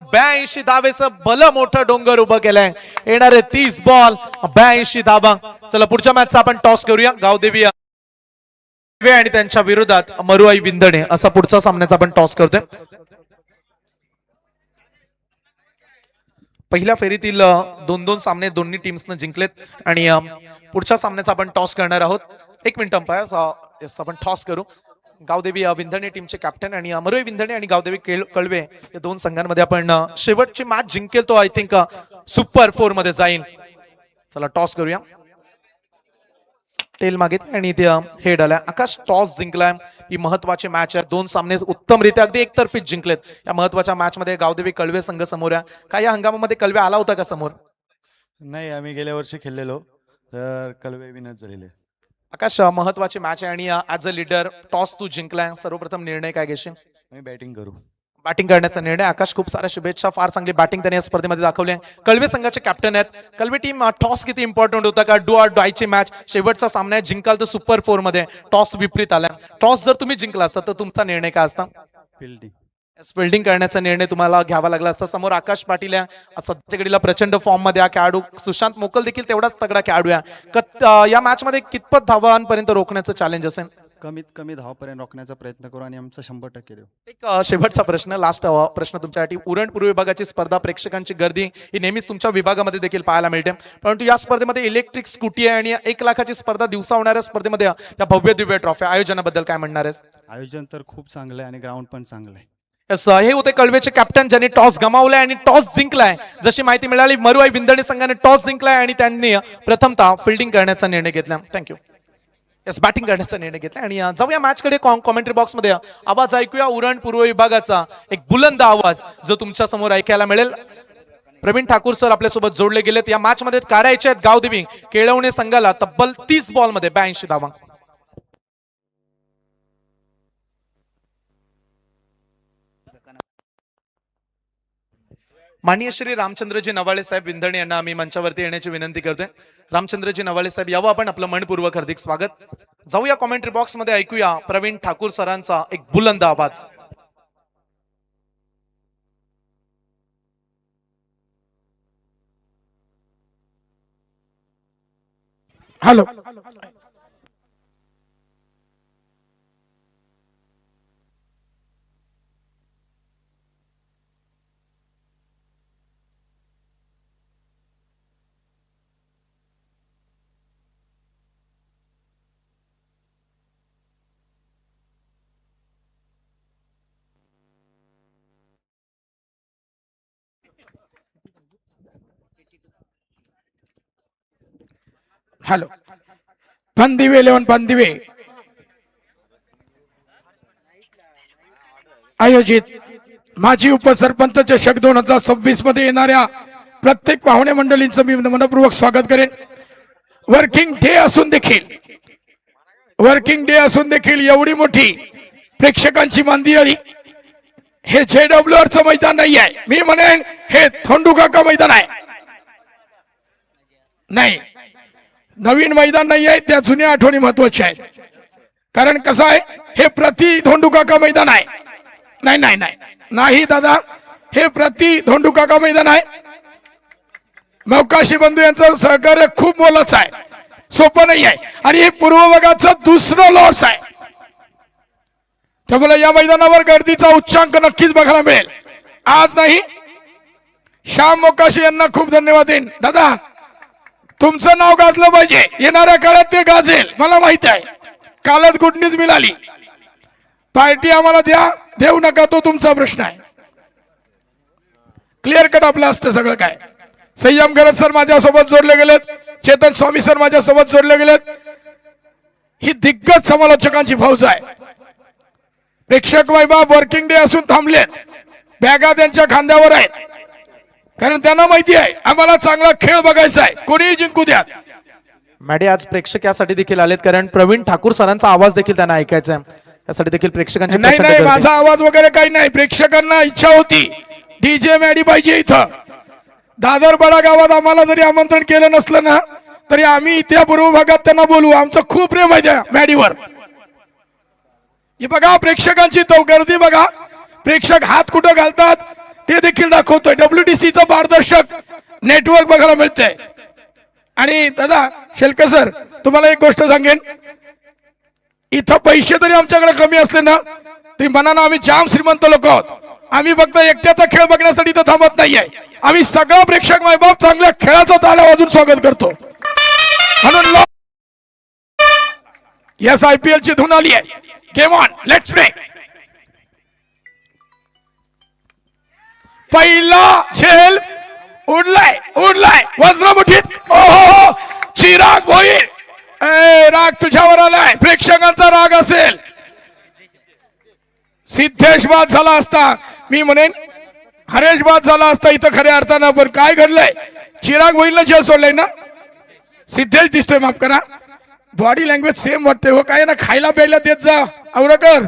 ब्याऐंशी धावेचं भलं मोठं डोंगर उभं केलंय. येणारे 30 बॉल 82 धावा. चला पुढच्या मॅचचा आपण टॉस करूया. गावदेवी आणि त्यांच्या विरोधात मरुआई विंदणे असा पुढचा सामन्याचा आपण टॉस करतोय. पहिल्या फेरीतील 2-2 सामने दोन्ही टीम्सने जिंकलेत आणि पुढच्या सामन्याचा आपण टॉस करणार आहोत. 1 मिनिट अंपायर आपण टॉस करू. गावदेवी विंधणे टीमचे कॅप्टन आणि मरुआई विंधणे आणि गावदेवी कळवे या 2 संघांमध्ये आपण शेवटची मॅच जिंकेल तो आय थिंक सुपर 4 मध्ये जाईल. चला टॉस करूया. टेल मागितली आणि हेड आलाय. आकाश टॉस जिंकलाय. ही महत्वाची मॅच आहे. 2 सामने उत्तमरित्या अगदी एकतर्फीच जिंकलेत. या महत्वाच्या मॅच मध्ये गावदेवी कळवे संघ समोर आहे. काय या हंगामामध्ये कळवे आला होता का समोर? नाही, आम्ही गेल्या वर्षी खेळलेलो तर कळवे विनच झालेले. आकाश महत्वाची मॅच आहे आणि ऍज अ लीडर टॉस तू जिंकलाय. सर्वप्रथम निर्णय काय घेशील? मी बॅटिंग करू. बॅटिंग करण्याचा निर्णय. आकाश खूप साऱ्या शुभेच्छा. फार चांगली बॅटिंग त्यांनी या स्पर्धेमध्ये दाखवली आहे. कळवे संघाचे कॅप्टन आहेत. कळवे टीम टॉस किती इम्पॉर्टंट होता का? डू ऑर डायची मॅच, शेवटचा सामना आहे, जिंकाल तर सुपर 4 मध्ये. टॉस विपरीत आला. टॉस जर तुम्ही जिंकला असता तर तुमचा निर्णय काय असता? फिल्डिंग. फिल्डिंग करण्याचा निर्णय तुम्हाला घ्यावा लागला असता. समोर आकाश पाटील आहे, सध्याच्या घडीला प्रचंड फॉर्म मध्ये हा खेळाडू. सुशांत मोकल देखील तेवढाच तगडा खेळाडू आहे. या मॅच मध्ये कितपत धावांपर्यंत रोखण्याचं चॅलेंज असेल? कमीत कमी धावापर्यंत रोखण्याचा प्रयत्न करू आणि आमचा 100% देऊ. एक शेवटचा प्रश्न, लास्ट प्रश्न तुमच्यासाठी. उरण पूर्व विभागाची स्पर्धा, प्रेक्षकांची गर्दी ही नेहमीच तुमच्या विभागामध्ये देखील पाहायला मिळते, परंतु या स्पर्धेमध्ये इलेक्ट्रिक स्कूटी आहे आणि 1 लाखाची स्पर्धा दिवसा होणाऱ्या स्पर्धेमध्ये या भव्य दिव्य ट्रॉफी आयोजनाबद्दल काय म्हणणार आहेस? आयोजन तर खूप चांगलं आहे आणि ग्राउंड पण चांगलं आहे. Yes, हे होते कळवेचे कॅप्टन ज्यांनी टॉस गमावलाय आणि टॉस जिंकलाय. जशी माहिती मिळाली, मरुआई बिंदणी संघाने टॉस जिंकलाय आणि त्यांनी प्रथमतः फिल्डिंग करण्याचा निर्णय घेतला. थँक्यू. यस, बॅटिंग करण्याचा निर्णय घेतला. आणि जाऊया मॅच कडे. कॉमेंट्री बॉक्स मध्ये आवाज ऐकूया उरण पूर्व विभागाचा, एक बुलंद आवाज जो तुमच्या समोर ऐकायला मिळेल. प्रवीण ठाकूर सर आपल्यासोबत जोडले गेलेत. या मॅच मध्ये काढायचे आहेत गावदेवी केळवणे संघाला तब्बल 30 बॉल मध्ये 82 धावा. माननीय श्री रामचंद्रजी नवाळे साहेब विंधणे यांना आम्ही मंचावरती येण्याची विनंती करतोय. रामचंद्रजी नवाळे साहेब यावं आपण, आपलं मनपूर्वक हार्दिक स्वागत. जाऊया कॉमेंट्री बॉक्स मध्ये, ऐकूया प्रवीण ठाकूर सरांचा एक बुलंद आवाज. हॅलो. हॅलो. पंदिवे 11 पंदिवे आयोजित माजी उपसरपंच चषक 2026 मध्ये येणाऱ्या प्रत्येक पाहुणे मंडळींचं मी मनपूर्वक स्वागत करेन. वर्किंग डे असून देखील एवढी मोठी प्रेक्षकांची मंदिरी, हे JWRचं मैदान नाही आहे. मी म्हणेन हे थोंडुकाका मैदान आहे. नाही, नवीन मैदान नाही आहे, त्या जुन्या आठवणी महत्वाच्या आहेत. कारण कसं आहे, हे प्रति धोंडुकाका मैदान आहे. नाही नाही नाही नाही दादा, हे प्रति धोंडुकाका मैदान आहे. मौकाशी बंधू यांचं सहकार्य खूप मोलाचं आहे, सोपं नाही आहे. आणि हे पूर्व भागाचं दुसरं लॉस आहे. त्यामुळे या मैदानावर गर्दीचा उच्चांक नक्कीच बघायला मिळेल. आज नाही, श्याम मोकाशी यांना खूप धन्यवाद देईन. दादा, तुमचं नाव गाजलं पाहिजे, येणाऱ्या काळात ते गाजेल, मला माहित आहे. कालच गुड न्यूज मिळाली. पार्टी आम्हाला द्या, देऊ नका तो तुमचा प्रश्न आहे. क्लिअर कट आपलं असतं सगळं काय. संयम गरज सर माझ्यासोबत जोडले गेलेत, चेतन स्वामी सर माझ्यासोबत जोडले गेलेत. ही दिग्गज समालोचकांची फौज आहे. प्रेक्षक वैभव वर्किंग डे असून थांबलेत, बॅगा त्यांच्या खांद्यावर आहेत, कारण त्यांना माहिती आहे आम्हाला चांगला खेळ बघायचा आहे, कोणीही जिंकू द्या. मॅडे आज प्रेक्षक यासाठी देखील आलेत, कारण प्रवीण ठाकूर सरांचा आवाज देखील त्यांना ऐकायचा आहे. यासाठी देखील प्रेक्षकांची नाही नाही, माझा आवाज वगैरे काही नाही. प्रेक्षकांना इच्छा होती डीजे मॅडी पाहिजे इथं. दादरपाडा गावात आम्हाला जरी आमंत्रण केलं नसलं ना, तरी आम्ही इथे पूर्व भागात त्यांना बोलवू. आमचं खूप प्रेम आहे त्या मॅडीवर. हे बघा, प्रेक्षकांची तो गर्दी बघा. प्रेक्षक हात कुठं घालतात ते देखील दाखवतोय. WTCचं पारदर्शक नेटवर्क बघायला मिळतंय. आणि दादा शेलके सर, तुम्हाला एक गोष्ट सांगेन, इथं पैसे तरी आमच्याकडे कमी असले ना, तरी मनानं आम्ही जाम श्रीमंत लोक आहोत. आम्ही फक्त एकट्याचा खेळ बघण्यासाठी इथं थांबत नाहीये. आम्ही सगळा प्रेक्षक मायबाप चांगल्या खेळाचा ताला वाजून स्वागत करतो. म्हणून यस, IPL ची धून आली आहे. Game on, let's play. पहिला शेल उडलाय वज्रमुठीत. ओहो, चिराग होईल. राग तुझ्यावर आलाय, प्रेक्षकांचा राग असेल. सिद्धेश बाद झाला असता, मी म्हणेन हरेश बाद झाला असता इथं खऱ्या अर्थानं. पण काय घडलंय, चिराग होईल जे सोडलंय ना, सिद्धेश दिसतोय. माफ करा, बॉडी लँग्वेज सेम वाटते हो. काय ना, खायला प्यायला देत जा औरकर.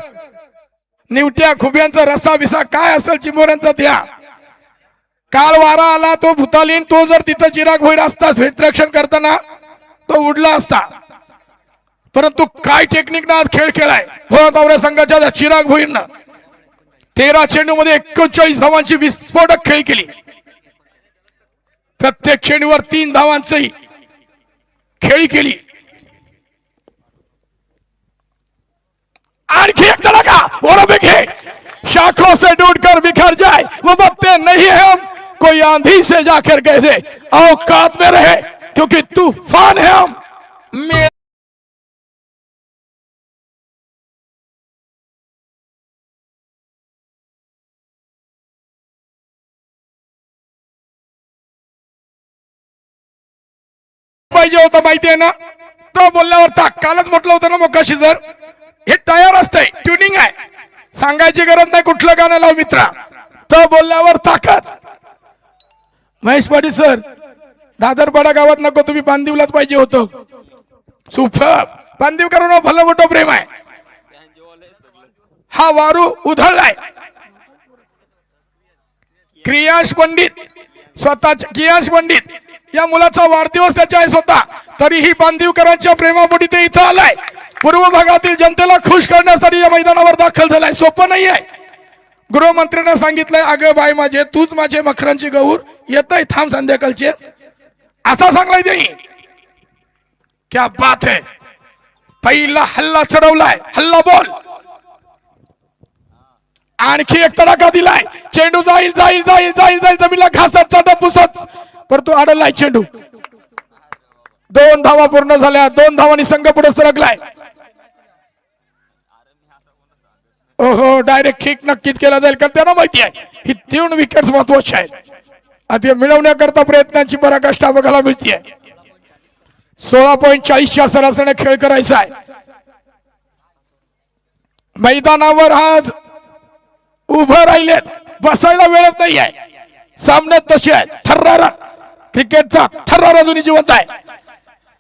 निवट्या खुब्यांचा रसा बिसा काय असेल चिंबोऱ्यांचा द्या. काल वारा आला तो भूतालीन, तो जर तिथं चिराग भोईर असता क्षेत्ररक्षण करताना तो उडला असता. परंतु काय टेक्निक आज खेळ खेळाय भोर संघाच्या चिराग भोईरनं 13 चेंडू मध्ये 39 धावांची विस्फोटक खेळी केली. प्रत्येक चेंडूवर 3 धावांची खेळी केली. आणखी एक तड़का और बिखे शाखों से टूटकर बिखर जाए वो बत्ते नहीं है हम, कोई आंधी से जाकर कह दे औकात में रहे क्योंकि तूफान है हम. पाहिजे होतं माहिती आहे ना, तो बोलल्यावर कालच म्हटलं होतं ना मोकाशी सर, हे तयार असतंय, ट्युनिंग आहे, सांगायची गरज नाही कुठलं गाणं लाव मित्रा. तो बोलल्यावर ताकद. महेश पाटील सर, दादरपाडा गावात नको, तुम्ही पानदिवलाच पाहिजे होतं. सुपर पानदिवकरांवर भलं मोठं प्रेम आहे. हा वारू उधळलाय. क्रियांश पंडित क्रियांश पंडित या मुलाचा वाढदिवस त्याच्या आहे स्वतः, तरीही बांदिवकरांच्या प्रेमापोटी ते इथं आलाय. पूर्व भागातील जनतेला खुश करण्यासाठी या मैदानावर दाखल झालाय. सोपं नाही आहे. गृहमंत्र्यांना सांगितलंय, अगं बाय माझे तूच माझे मखरांची गौर, येतय थांब संध्याकाळचे, असा सांगलाय त्यांनी. क्या बात है. पहिला हल्ला चढवलाय, हल्ला बॉल. आणखी एक तडाखा दिलाय. चेंडू जाईल जाईल जाईल जाईल जाईल जमीनला घासत चढत पुसत, पर तो अडलाय चेंडू. 2 धावा पूर्ण झाल्या. 2 धावांनी संघ पुढे सरकलाय. ओहो, डायरेक्ट किक नक्कीच केला जाईल, कारण त्यांना माहिती आहे ही 3 विकेट्स महत्वाच्या आहेत. आता मिळवण्याकरता प्रयत्नांची पराकाष्ठा बघायला मिळते. 16.40च्या सरासरीने खेळ करायचा आहे. मैदानावर आज उभं राहिलेत, बसायला वेळच नाही आहे. सामन्यात तसे आहे. थर्रारा क्रिकेटचा थर्रार अजूनही जिवंत आहे.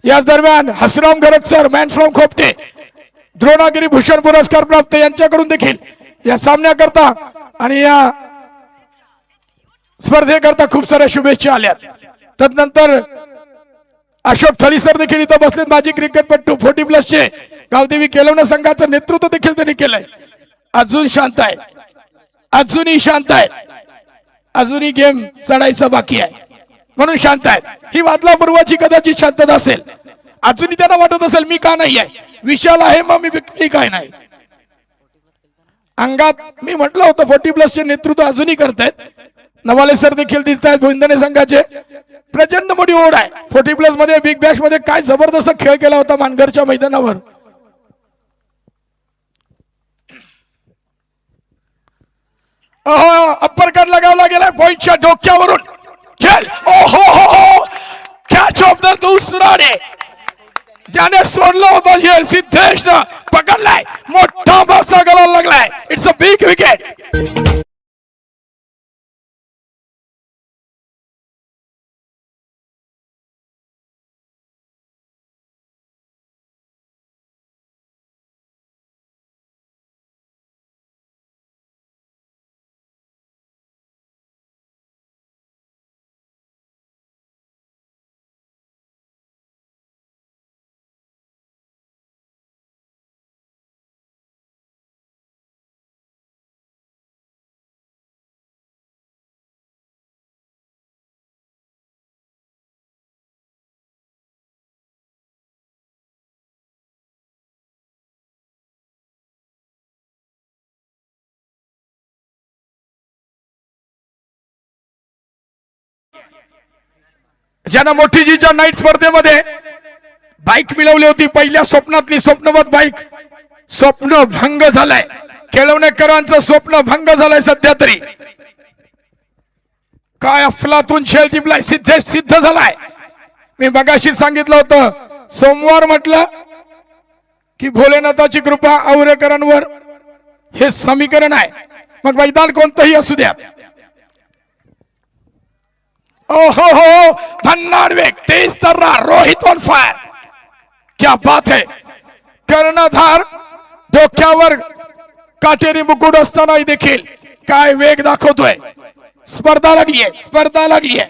याच दरम्यान हसराम घरतसर, मॅन फ्रॉम खोपटे, द्रोणागिरी भूषण पुरस्कार प्राप्त यांच्याकडून देखील या सामन्याकरता आणि या स्पर्धेकरता खूप साऱ्या शुभेच्छा आल्यात. तदनंतर अशोक थलीसर देखील इथं बसलेत, माजी क्रिकेटपटू 40+ गावदेवी केलवणे संघाचं नेतृत्व देखील त्यांनी केलंय. अजून शांत आहे, अजूनही शांत आहे. अजूनही गेम चढायचं बाकी आहे म्हणून शांत आहेत. ही वादलापूर्वाची कदाचित शांतता असेल. अजूनही त्यांना वाटत असेल मी का नाही आहे, विशाल आहे मग मी काय नाही. अंगात मी म्हटलं होतं 40+ नेतृत्व अजूनही करतायत. नवाले सर देखील दिसत आहेत. भोंदणे संघाचे प्रचंड मोठी ओढ आहे. 40+ मध्ये बिग बॅश मध्ये काय जबरदस्त खेळ केला होता मानगरच्या मैदानावर. अप्पर कट लगावला गेलाय पॉइंटच्या डोक्यावरून. खेळ ओहो हो, कॅच ऑफ द दुसरा ने ज्याने सोडलं होतं हे सिद्धेशनं पकडलाय. मोठा बसा गळायला लागलाय. It's a big wicket. ज्यांना मोठी जीच्या नाईट स्पर्धेमध्ये बाईक मिळवली होती, पहिल्या स्वप्नातली स्वप्नवत बाईक, स्वप्न भंग झालाय. केळवणेकरांचं स्वप्न भंग झालंय सध्या तरी. काय अफलातून खेळ जिंकलाय, सिद्धेश सिद्ध झालाय. मी मगाशी सांगितलं होतं, सोमवार म्हटलं की भोलेनाथाची कृपा आवरेकरांवर हे समीकरण आहे. मग मैदान कोणतंही असू द्या. ओहो हो, भन्नाट वेग, तेज तर्रा, रोहित ऑन फायर. क्या बात है. कर्णधार डोक्यावर काटेरी मुकुट असतानाही देखील काय वेग दाखवतोय. स्पर्धा लागलीये.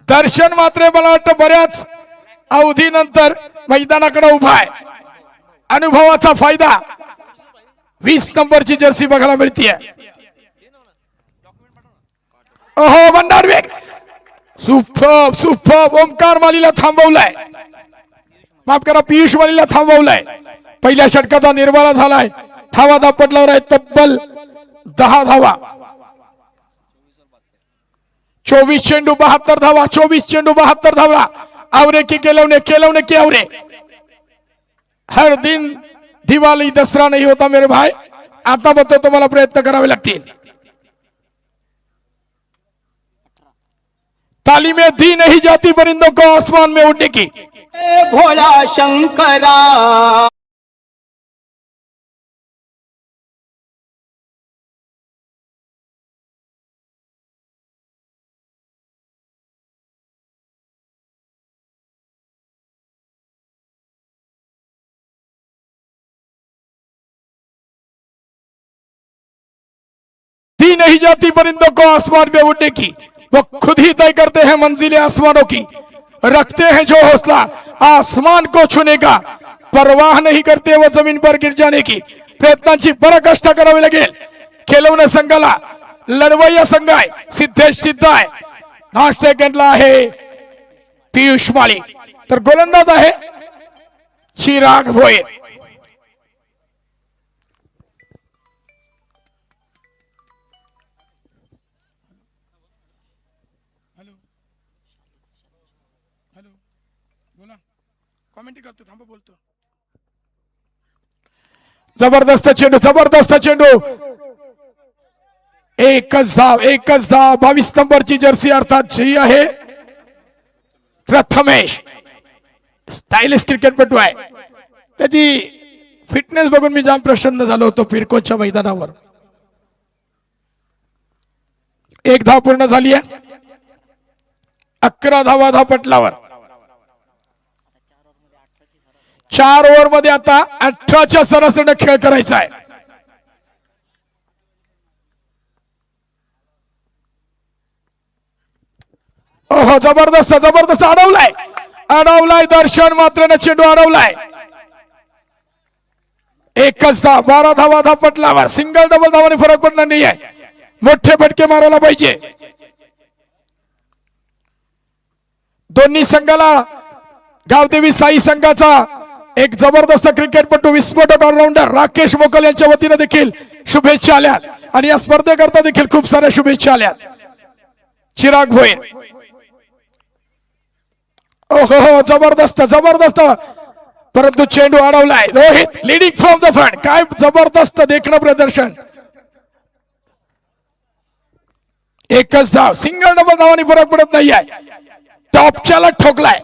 दर्शन मात्र मला वाटतं बऱ्याच अवधीनंतर मैदानाकडे उभा आहे. अनुभवाचा फायदा 20 नंबरची जर्सी बघायला मिळतीये. ओहो भंडार वेग. सुपर ओमकार मालीला थांबवलाय. माफ करा, पियुष मालीला थांबवलाय. पहिल्या षटकाचा निर्वाळा झालाय. धावा दापटल्यावर आहे तब्बल 10 धावा. 24 चेंडू 72 धावा. 24 चेंडू 72 धावा. आवरे की केलवणे की आवरे. हर दिन दिवाळी दसरा नहीं होता मेरे भाई. आता बघतो तुम्हाला प्रयत्न करावे लागतील. तालीमें दी नहीं जाती परिंदों को आसमान में उड़ने की. भोला शंकरा दी नहीं जाती परिंदों को आसमान में उड़ने की. वो खुद ही तय करते हैं मंजिलें आसमानों की. रखते हैं जो हौसला आसमान को छूने का. परवाह नहीं करते वो जमीन पर गिर जाने की. प्रयत्नांची पराकाष्ठा करावी लागेल. खेळवणे संघाला लढवय्या संघ आहे. सिद्धेश सिद्ध आहे. नाश्तेकंडला आहे पियुष माळी. तर गोलंदाज आहे चिराग भोयर. जबरदस्त चेंडू. एकच धाव. 22 नंबरची जर्सी अर्थात जी आहे प्रथमेश. स्टायलिश क्रिकेटपटू आहे. त्याची फिटनेस बघून मी जाम प्रसन्न झालो होतो फिरकोच्या मैदानावर. 1 धाव पूर्ण झाली आहे. 11 धावा धापटलावर. 4 ओव्हर मध्ये आता 18च्या सरासरीने खेळ करायचा आहे. ओहो जबरदस्त अडवलाय दर्शन मात्र चेंडू अडवलाय. एकच धाव. 12 धावा धापटलावर. सिंगल डबल धावाने फरक पडणार नाही आहे. मोठे फटके मारायला पाहिजे. दोन्ही संघाला गावदेवी साई संघाचा एक जबरदस्त क्रिकेटपटू विस्फोटक ऑलराऊंडर राकेश मोकल यांच्या वतीने देखील शुभेच्छा आल्यात. आणि या स्पर्धेकरता देखील खूप साऱ्या शुभेच्छा आल्यात. चिराग भोयर. ओहो जबरदस्त परंतु चेंडू अडवलाय. Rohit leading from the front. काय जबरदस्त देखणं प्रदर्शन. एकच धाव. सिंगल डबल धावांनी फरक पडत नाही आहे. टॉपच्याला ठोकलाय.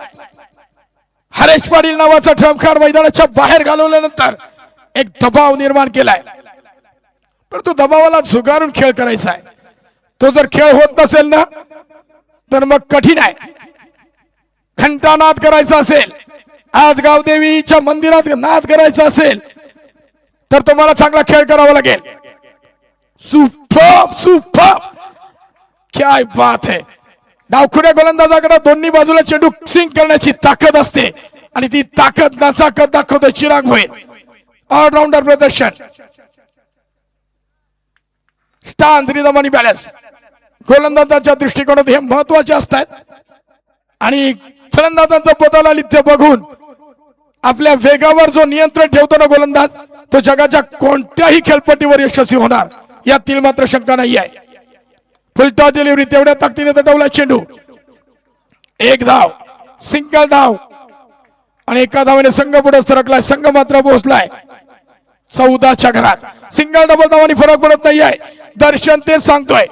हरेश पाटील नावाचा ट्रम्प कार्ड मैदानाच्या बाहेर घालवल्यानंतर एक दबाव निर्माण केलाय. परंतु दबावाला झुगारून खेळ करायचा आहे. तो जर खेळ होत नसेल ना तर मग कठीण आहे. घंटानाद करायचा असेल, आज गावदेवीच्या मंदिरात नाद करायचा असेल तर तुम्हाला चांगला खेळ करावा लागेल. सुपर क्या बात है. डावखुऱ्या गोलंदाजाकडे दोन्ही बाजूला चेंडू सिंक करण्याची ताकद असते आणि ती ताकद नाचाकत दाखवतो चिराग भोयर. ऑलराऊंडर प्रदर्शन. स्टॅन्स रिदम आणि बॅलन्स गोलंदाजाच्या दृष्टिकोनात हे महत्वाचे असतात. आणि फलंदाजांचा बदलालित्य बघून आपल्या वेगावर जो नियंत्रण ठेवतो ना गोलंदाज, तो जगाच्या कोणत्याही खेळपट्टीवर यशस्वी होणार यातील मात्र शंका नाही आहे. फुलटॉस डिलिव्हरी तेवढ्या ताकदीने तटवला चेंडू. एक धाव, सिंगल धाव आणि एका धावाने संघ पुढे सरकलाय. संघ मात्र पोहोचलाय 14च्या घरात. सिंगल डबल धावांनी फरक पडत नाही आहे. दर्शन तेच सांगतोय,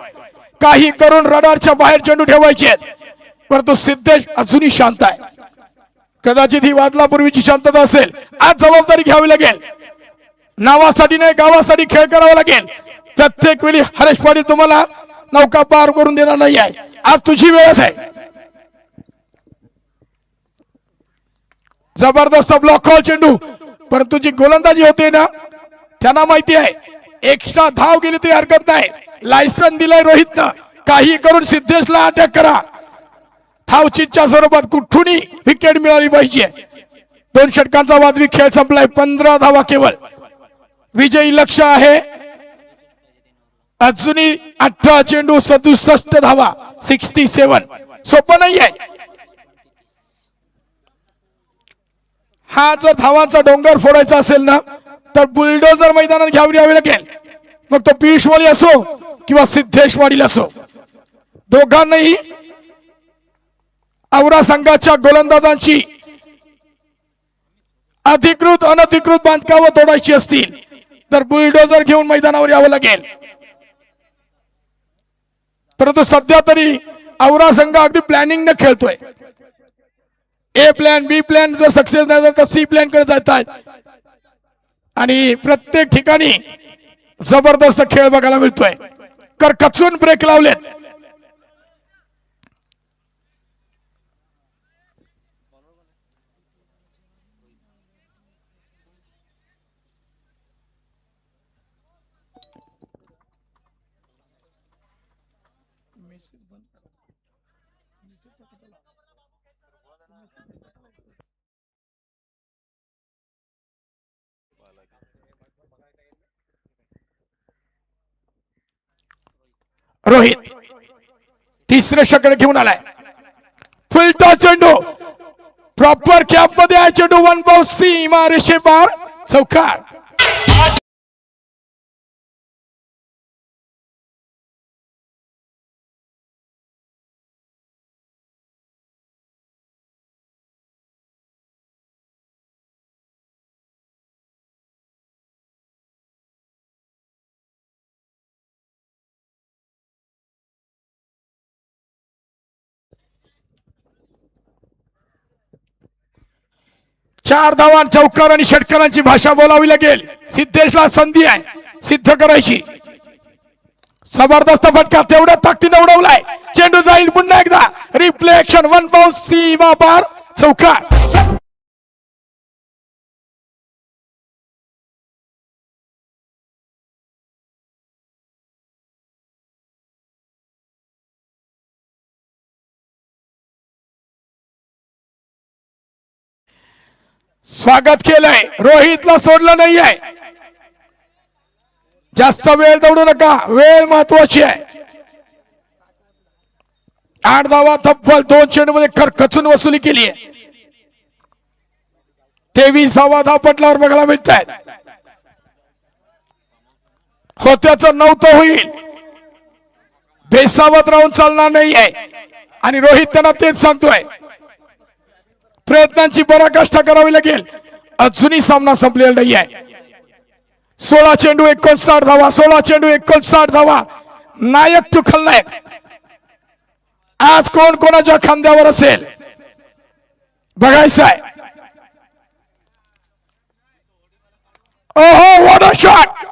काही करून रडारच्या बाहेर चेंडू ठेवायचे परंतु सिद्धेश अजूनही शांत आहे. कदाचित ही वादलापूर्वीची शांतता असेल. आज जबाबदारी घ्यावी लागेल. नावासाठी नाही गावासाठी खेळ करावा लागेल. प्रत्येक वेळी हरेश पाटील तुम्हाला नौका पार करून देणार नाही आहे. आज तुझी वेळच आहे. जबरदस्त ब्लॉक कॉल चेंडू, परंतु जी गोलंदाजी होते ना त्यांना माहिती आहे एक्स्ट्रा धाव गेली तरी हरकत नाही. लायसन दिलंय रोहितनं, काही करून सिद्धेशला अटॅक करा. धावचीच्या स्वरूपात कुठूनही विकेट मिळाली पाहिजे. 2 षटकांचा वाजवी खेळ संपलाय. 15 धावा केवळ. विजयी लक्ष आहे अजूनही 18 चेंडू 67 धावा 67. सोपं नाही आहे. हा जर धावांचा डोंगर फोडायचा असेल ना तर बुलडोजर मैदानात घ्यावी यावे लागेल. मग तो पियुषवाडी असो किंवा सिद्धेशवाडीला असो, दोघांनाही औरा संघाच्या गोलंदाजांची अधिकृत अनधिकृत बांधकामं तोडायची असतील तर बुलडोजर घेऊन मैदानावर यावं लागेल. परंतु सध्या तरी औरा संघ अगदी प्लॅनिंग न खेळतोय. ए प्लॅन बी प्लॅन जर सक्सेस नाही झाला तर सी प्लॅन कडे जात आहेत आणि प्रत्येक ठिकाणी जबरदस्त खेळ बघायला मिळतोय. करकचून ब्रेक लावलेत. रोहित तिसरे षटक घेऊन आलाय. फुलटा चेंडू प्रॉपर कॅप मध्ये आहे. चेंडू 1 बाउंड सीमा रेषे पार चौकार. चार धावा चौकार आणि षटकारांची भाषा बोलावी लागेल. सिद्धेशला संधी आहे सिद्ध करायची. जबरदस्त फटका तेवढ्या ताकदीने उडवलाय. चेंडू जाईल पुन्हा एकदा रिफ्लेक्शन 1 बाउंड सीमा पार चौकार. स्वागत केलंय. रोहितला सोडलं नाहीये. जास्त वेळ दौडू नका, वेळ महत्वाची आहे. 8 धावा तब्बल 2 चेंडूमध्ये खरकचून वसुली केली आहे. 23 धावा धावपटलावर बघायला मिळत आहेत. होत्याचं नव्हतं होईल. बेसावत राहून चालणार नाहीये आणि रोहित त्यांना तेच सांगतोय. प्रयत्नांची पराकाष्ठा करावी लागेल. अजूनही सामना संपलेला नाही आहे. 16 चेंडू 59 धावा. 16 चेंडू 59 धावा. नायक टू खलनायक. आज कोण कोणाच्या खांद्यावर असेल बघायचं आहे. ओहो व्हॉट अ शॉट.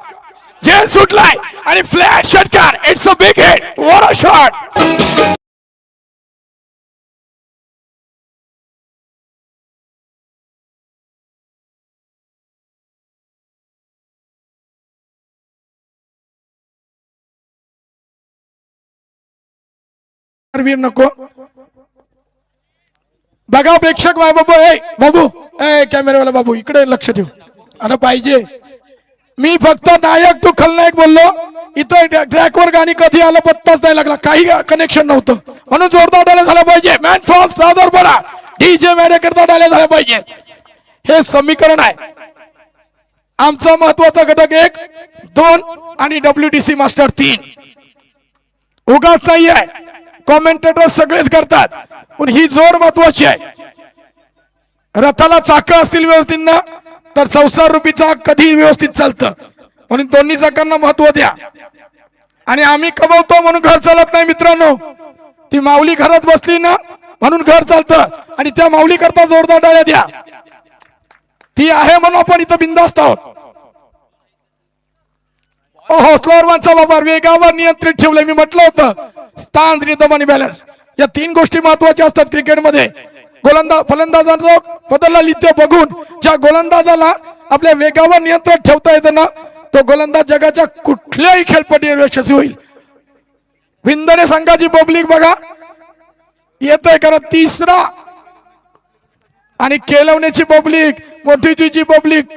झेल सुटलाय आणि फ्लॅट षटकार. It's a big hit. What a shot. Veer नको बघा प्रेक्षक. बाबू बाबू कॅमेरावाला बाबू इकडे लक्ष ठेव आलं पाहिजे. मी फक्त नायक टू खलनायक बोललो. इथं ट्रॅकवर गाणी कधी आलं पत्ताच नाही लागला. काही कनेक्शन नव्हतं म्हणून जोरदार डाल्या झाल्या पाहिजे. मॅन फॉल्स दादर बोला डीजे मॅडे करता डाल्या झाल्या पाहिजे. हे समीकरण आहे. आमचा महत्वाचा घटक 1, 2 आणि WTC मास्टर 3. उगाच नाही आहे. कॉमेंटेटर सगळेच करतात पण ही जोड महत्वाची आहे. रथाला चाकं असतील व्यवस्थित ना तर 64 रुपये चाक कधी व्यवस्थित चालतं. म्हणून दोन्ही चाकांना महत्व द्या. आणि आम्ही कमवतो म्हणून घर चालत नाही मित्रांनो. ती माऊली घरात बसली ना म्हणून घर चालतं. आणि त्या माऊली करता जोरदार टाळ्या द्या. ती आहे म्हणून आपण इथं बिंदास्त आहोत. ओहो स्लोअरमनचा वापर वेगावर नियंत्रित ठेवलंय. मी म्हटलं होतं स्थान रिदम आणि बॅलन्स या 3 गोष्टी महत्वाच्या असतात क्रिकेटमध्ये. फलंदाजांचा बदलला लिद्य बघून ज्या गोलंदाजाला आपल्या वेगावर नियंत्रण ठेवता येतं ना तो गोलंदाज जगाच्या कुठल्याही खेळपट्टीवर यशस्वी होईल. विंदणे संघाची पब्लिक बघा येतोय कारण तिसरा आणि केलवण्याची पब्लिक, मोठीची पब्लिक,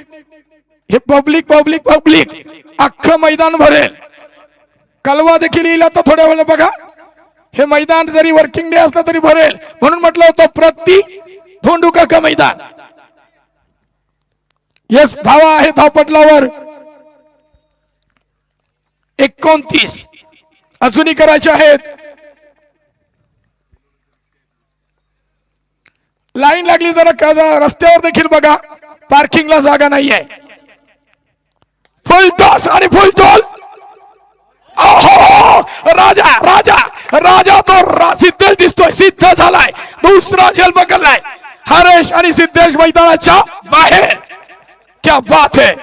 हे पब्लिक पब्लिक पब्लिक अख्खं मैदान भरेल. कलवा देखील येईल आता थोड्या वेळ बघा. हे मैदान जरी वर्किंग डे असलं तरी भरेल, म्हणून म्हटलं होतं प्रति धोंडुका का मैदान. यस धावा आहे धावपटलावर 29 अजूनही करायचे आहेत. लाईन लागली जरा रस्त्यावर देखील बघा, पार्किंगला जागा नाहीये. फुल टॉस आणि फुल टॉल. राजा राजा राजा तो सिद्धेश दिसतोय, सिद्ध झालाय. दुसरा झेल पकडलाय. हरेश आणि सिद्धेश मैदानाच्या बाहेर. क्या बात है.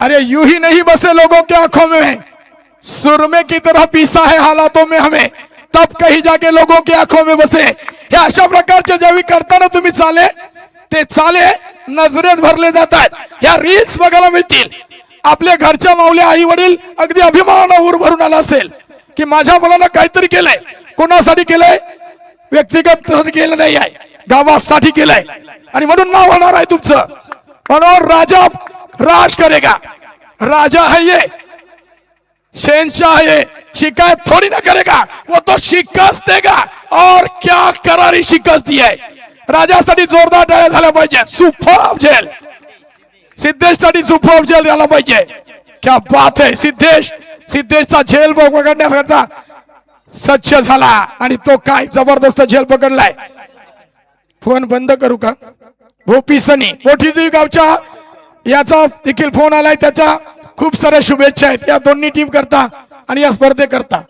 अरे यूं ही नहीं बसे लोगों के आंखों में, सुरमे की तरह पीसा है हालातों में हमें, तब कहीं जाके लोगों की आंखों में बसे. हे अशा प्रकारचे ज्यावेळी करताना तुम्ही चाले ते चाले नजरेत भरले जातात. या रील्स बघायला मिळतील. आपल्या घरच्या माऊल्या आई वडील अगदी अभिमानानं उर भरून आला असेल की माझ्या मुलाला काहीतरी केलंय. कोणासाठी केलंय? व्यक्तिगत केलं नाही आहे, गावासाठी केलंय. आणि म्हणून नाव होणार आहे तुमचं. म्हणून राजा राज करेगा. राजा है ये, शहंशाह है, शिकायत थोड़ी ना करेगा, वो तो शिकस्त देगा. और क्या करारी शिकस्त दी है. राजासाठी जोरदार टाळ्या झाल्या पाहिजे. सुपर्ब झेल सिद्धेश साठी, सुपर्ब झेल झाला पाहिजे. क्या बात है. सिद्धेशचा झेल पकडण्याकरता सज्ज झाला आणि तो काय जबरदस्त झेल पकडलाय. फोन बंद करू का? भोपी सनी मोठी गावच्या याचा देखील फोन आलाय. त्याच्या खूप साऱ्या शुभेच्छा आहेत या दोन्ही टीम करता आणि या स्पर्धेकरता.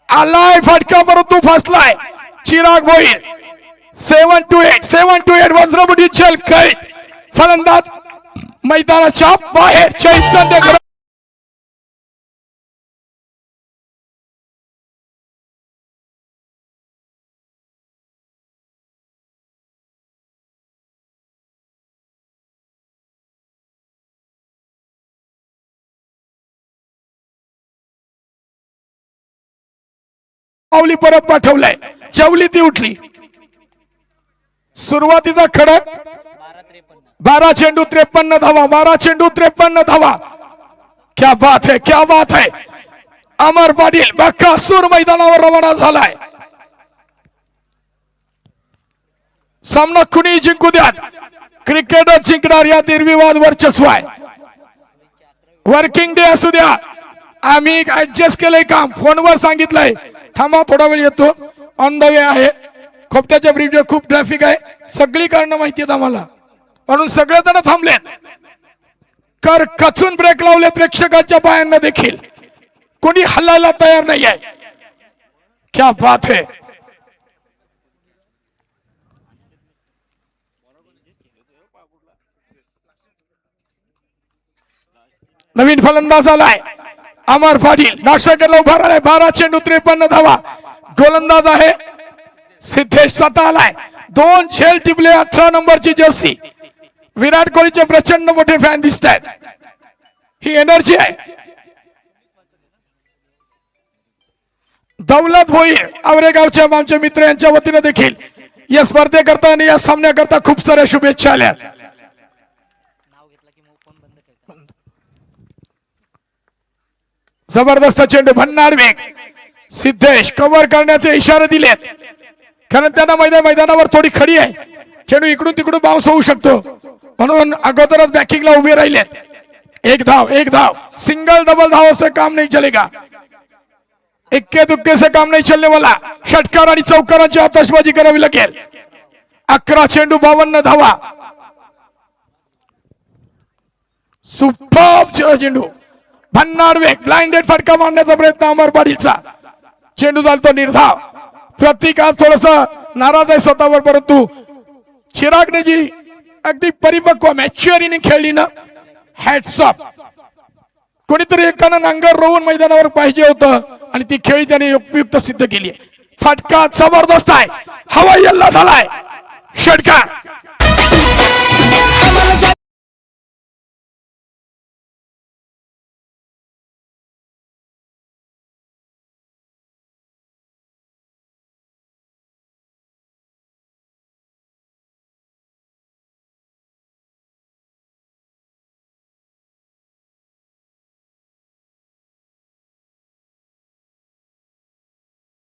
आलाय फटका परंतु फसलाय. चिराग भोईर 7-8 वज्रमुठी झेल कैद. फलंदाज मैदानाच्या बाहेर. चैतन्य पावली परत पाठवलाय. जेवली ती उठली. सुरुवातीचा खडक 12 चेंडू 53 धावा. 12 चेंडू 53 धावा. क्या बात है, क्या बात है. अमर पाटील बक्कासूर मैदानावर रवाना झालाय. सामना कुणी जिंकू द्या, क्रिकेटर जिंकणार या निर्विवाद वर्चस्व आहे. वर्किंग डे असू द्या, आम्ही ऍडजस्ट केलंय काम. फोनवर सांगितलंय थांबा थोडा वेळ येतो, ऑन द वे आहे. खोपट्याच्या ब्रिजवर खूप ट्रॅफिक आहे, सगळी कारणं माहिती आहेत आम्हाला, म्हणून सगळेजण थांबलेत. कर कचून ब्रेक लावले प्रेक्षकांच्या पायांना देखील. कोणी हलायला तयार नाही आहे. क्या बात है. नवीन फलंदाज आलाय अमर पाटील. नाशिकला उभा राहिलाय. 12 चेंडू 53 धावा. गोलंदाज आहे सिद्धेश स्वतः आलाय. 2 झेल टिपले. 18 नंबरची जर्सी. विराट कोहलीचे प्रचंड मोठे फॅन दिसत आहेत. ही एनर्जी आहे. दौलत भोईर आवरेगावचे आमचे मित्र यांच्या वतीने देखील या स्पर्धेकरता आणि या सामन्याकरता खूप साऱ्या शुभेच्छा आल्या. जबरदस्त चेंडू. भन्नाड वेग. सिद्धेश कव्हर करण्याचे इशारे दिलेत, कारण त्यांना मैदानावर थोडी खडी आहे. चेंडू इकडून तिकडून बाउन्स होऊ शकतो, म्हणून अगोदरच बॅकिंगला उभे राहिलेत. एक धाव. सिंगल डबल धाव से काम नहीं चलेगा. इक्के दुक्के से काम नहीं चलने वाला. षटकार आणि चौकारांची आतषबाजी करावी लागेल. 11 चेंडू 52 धावा. सुपर्ब चेंडू. भन्नाड वेग. ब्लाइंडेड फटका मारण्याचा प्रयत्न अमर पाटीलचा. चेंडू चालतो निर्धाव. प्रतीक आज थोडस नाराज आहे स्वतःवर, परंतु चिरागने जी अगदी परिपक्व मॅच्युअर इनिंग खेळली ना, हॅट्स ऑफ. कोणीतरी एकानं नांगर रोवून मैदानावर पाहिजे होतं आणि ती खेळी त्याने उपयुक्त सिद्ध केली आहे. फटका जबरदस्त आहे, हवाई हल्ला झालाय, षटकार.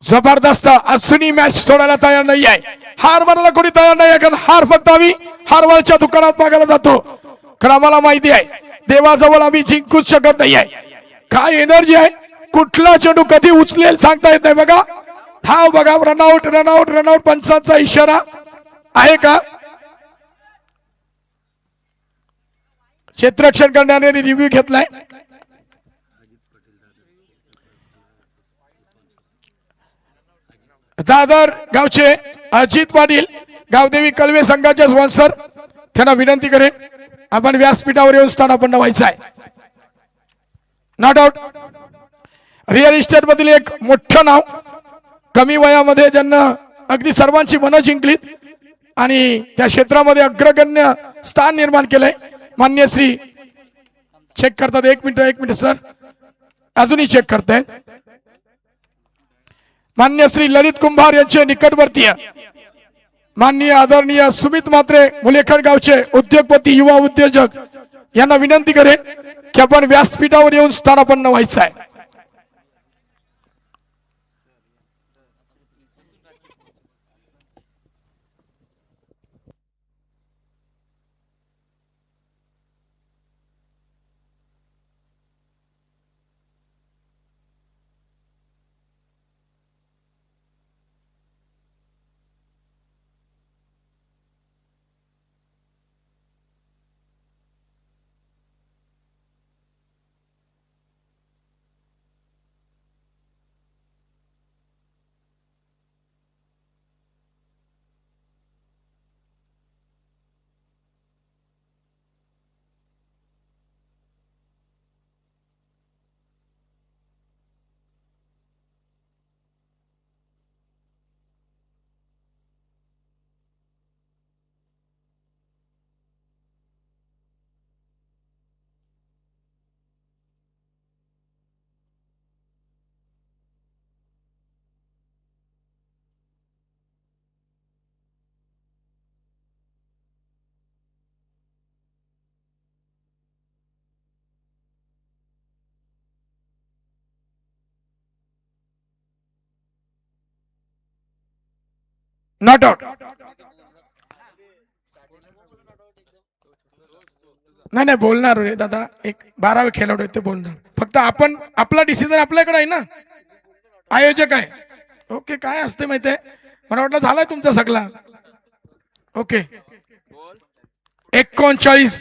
जबरदस्त. अजूनही मॅच सोडायला तयार नाही आहे, हार मानायला कोणी तयार नाही आहे, कारण हार फक्त आम्ही हारवळच्या दुकानात मागायला जातो. कारण आम्हाला माहिती आहे देवाजवळ आम्ही जिंकूच शकत नाही आहे. काय एनर्जी आहे, कुठला चेंडू कधी उचलेल सांगता येत नाही. बघा धाव बघा, रनआउट रनआउट रनआउट. पंचांचा इशारा आहे का? क्षेत्ररक्षण करण्याने रिव्ह्यू घेतलाय. दादर गावचे अजित पाटील, गावदेवी कलवे संघाचे स्पॉन्सर, त्यांना विनंती करेन आपण व्यासपीठावर येऊन स्थानापन्न व्हायचं आहे. Not out. रिअल इस्टेट मधील एक मोठं नाव, कमी वयामध्ये ज्यांना अगदी सर्वांची मनं जिंकलीत आणि त्या क्षेत्रामध्ये अग्रगण्य स्थान निर्माण केलंय. मान्य श्री चेक करतात, एक मिनिट सर, अजूनही चेक करतायत. मान्य श्री ललित कुंभार यांचे निकटवर्तीय माननीय आदरणीय सुमित म्हात्रे मुलेखड गावचे उद्योगपती, युवा उद्योजक यांना विनंती करेन की आपण व्यासपीठावर येऊन स्थानापन्न व्हायचं आहे. Not out. नाही बोलणार रे दादा, एक 12 खेळाडू आहेत ते बोलणार. फक्त आपण आपला डिसिजन आपल्याकडे आहे ना, आयोजक आहे. ओके, काय असते माहितीये, मला वाटलं झालाय तुमचा सगळा. ओके, 39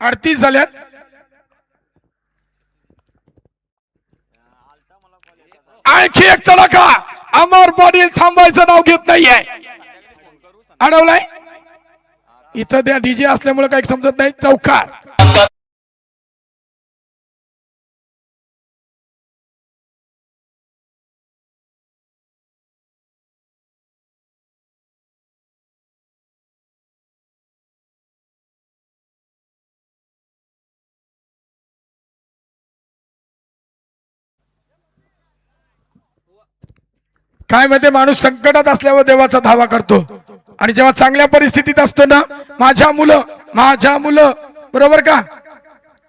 38 झाल्यात. आणखी एक तडाखा. अमर पाटील थांबायचं नाव घेत नाहीये, अडवलाय. इथं त्या डीजे असल्यामुळे काही समजत नाही. चौकार. काय माहिती, माणूस संकटात असल्यावर देवाचा धावा करतो आणि जेव्हा चांगल्या परिस्थितीत असतो ना, माझ्या मुलं बरोबर का,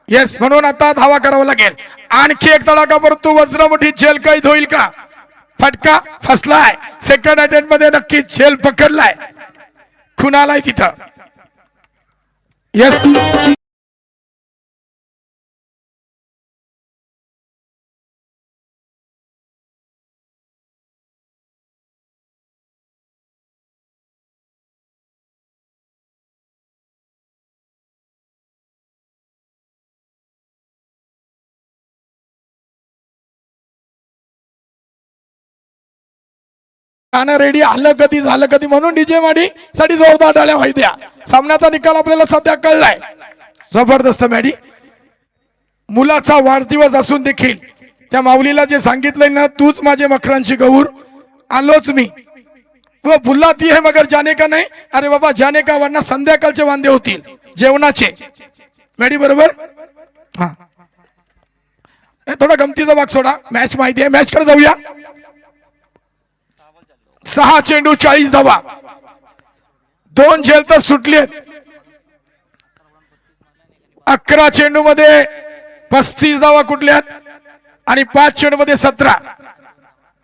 येस, म्हणून आता धावा करावा लागेल. आणखी एक तडाखा, परंतु वज्रमुठी जेल कैद होईल का? फटका फसलाय. सेकंड अटेम्प्ट मध्ये नक्की जेल पकडलाय, खून आलाय तिथं. येस. गाणं रेडी आलं कधी झालं कधी म्हणून डीजे माडी साठी जोरदार टाळ्या वाजू द्या. सामन्याचा निकाल आपल्याला सध्या कळलाय. जबरदस्त मॅडी. मुलाचा वाढदिवस असून देखील त्या माऊलीला जे सांगितलंय ना, तूच माझे मकरांची गौर, आलोच मी. वो बुलाती है मगर जाने का नाही. अरे बाबा जाने का, वरना संध्याकाळचे वांदे होतील जेवणाचे. मॅडी बरोबर. हा थोडा गमतीचा भाग सोडा. मॅच माहिती आहे, मॅच कडे जाऊया. 6 चेंडू 40 धावा. 2 झेल तर सुटलेत. 11 चेंडू मध्ये 35 धावा कुठल्यात आणि 5 चेंडू मध्ये 17.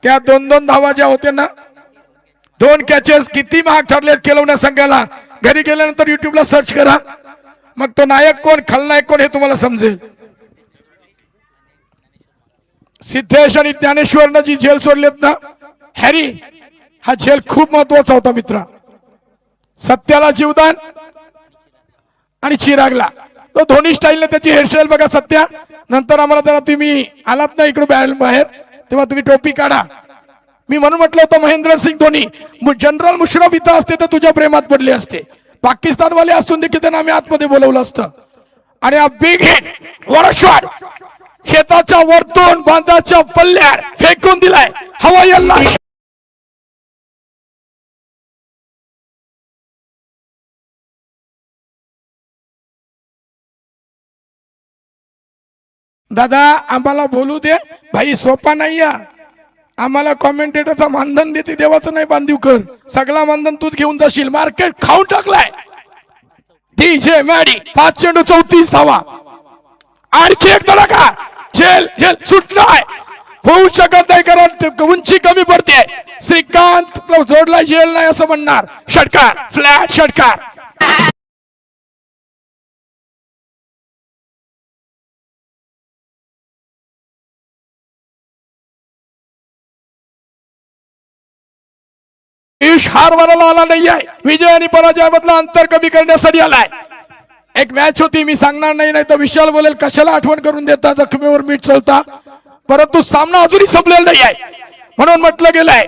त्या 2-2 धावा ज्या होत्या ना, 2 कॅचेस किती महाग ठरलेत केलवण्या संघाला. घरी गेल्यानंतर युट्यूबला सर्च करा, मग तो नायक कोण खलनायक कोण हे तुम्हाला समजेल. सिद्धेश आणि ज्ञानेश्वरनं जी झेल सोडलेत ना, हॅरी, हा झेल खूप महत्वाचा होता मित्रा. सत्याला जीवदान आणि चिरागला. तो धोनी स्टाईलने त्याची हेअरस्टाईल बघा सत्या. नंतर आम्हाला जरा तुम्ही आलात ना इकडे बाहेर, तेव्हा तुम्ही टोपी काढा. मी म्हणून म्हटलं होतं महेंद्रसिंग धोनी जनरल मुशरफ इथं असते तर तुझ्या प्रेमात पडले असते. पाकिस्तानवाले असून देखील त्यांना आम्ही आतमध्ये बोलवलं असतं. आणि हा बिग हिट वर शॉट शेताच्या वरतून बांधाच्या पल्ल्यावर फेकून दिलाय. हवाई अल्ला. दादा आम्हाला बोलू दे भाई, सोपा नाही. आम्हाला कॉमेंटेटरचा मानधन देते देवाचं नाही बांधीव कर. सगळा मानधन तूच घेऊन जाशील. मार्केट खाऊन टाकलाय. डीजे मॅडी 5 चेंडू 34 धावा. आणखी एक धडाका. झेल झेल सुटलाय. होऊ शकत नाही कारण उंची कमी पडते. श्रीकांत जोडला झेल नाही असं म्हणणार. षटकार, फ्लॅट षटकार. हार मारायला आला नाहीये. विजय आणि पराजयामधलं अंतर कमी करण्यासाठी आलाय. एक मॅच होती, मी सांगणार नाही, नाही तर विशाल बोलेल कशाला आठवण करून देता, जखमीवर मीठ चलता. परंतु सामना अजूनही संपलेला नाही आहे म्हणून म्हटलं गेलंय.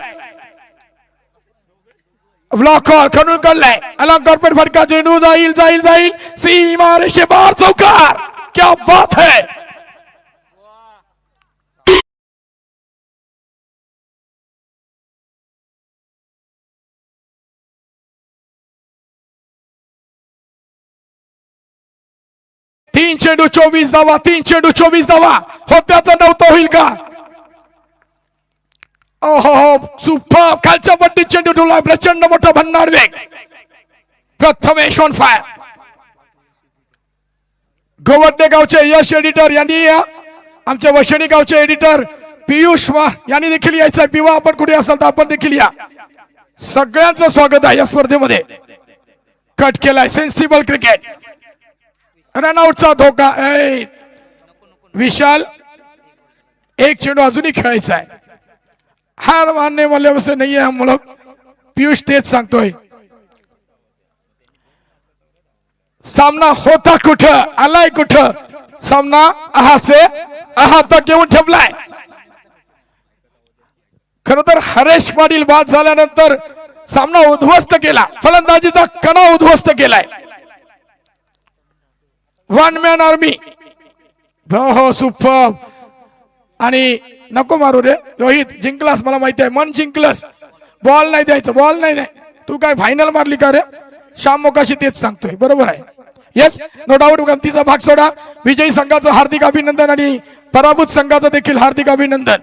ब्लॉक कॉल खणून काढलाय. अलॉंग कॉर्पेट फटका. चेंडू जाईल जाईल जाईल सीमा रेषे बाहेर. चौकार. क्या बात है. तीन चेंडू 24 धावा. 3 चेंडू 24 धावा. होत्याचं नव्हतं होईल का. ओहो सुपर. खालच्या पट्टीत चेंडू ठेवला. प्रचंड मोठा भन्नाट वेग. Prathamesh on fire. गोवडणे गावचे यश एडिटर यांनी, आमच्या वशणी गावचे एडिटर पियुष यांनी देखील यायचं. पिवा आपण कुठे असाल तर आपण देखील या. सगळ्यांचं स्वागत आहे या स्पर्धेमध्ये. कट केलाय. Sensible cricket. रनआउटचा धोका. विशाल एक चेंडू अजूनही खेळायचा आहे. हार मानणे वाले वैसे नहीं है हम लोग. पियुष तेज सांगतोय. सामना होता कुठं आलाय कुठं. सामना आहा से आहा तक येऊन ठेवलाय. खरं तर हरेश पाटील बाद झाल्यानंतर सामना उद्ध्वस्त केला. फलंदाजीचा कणा उद्ध्वस्त केलाय. 1 मॅन आर्मी. हो सुपर. आणि नको मारू रे रोहित. जिंकलास मला माहिती आहे. मन जिंकलस. बॉल नाही द्यायचं. बॉल नाही. तू काय फायनल मारली का रे. श्याम मोकाशी तेच सांगतोय. बरोबर आहे. Yes no doubt. गमतीचा भाग सोडा. विजयी संघाचं हार्दिक अभिनंदन आणि पराभूत संघाचं देखील हार्दिक अभिनंदन.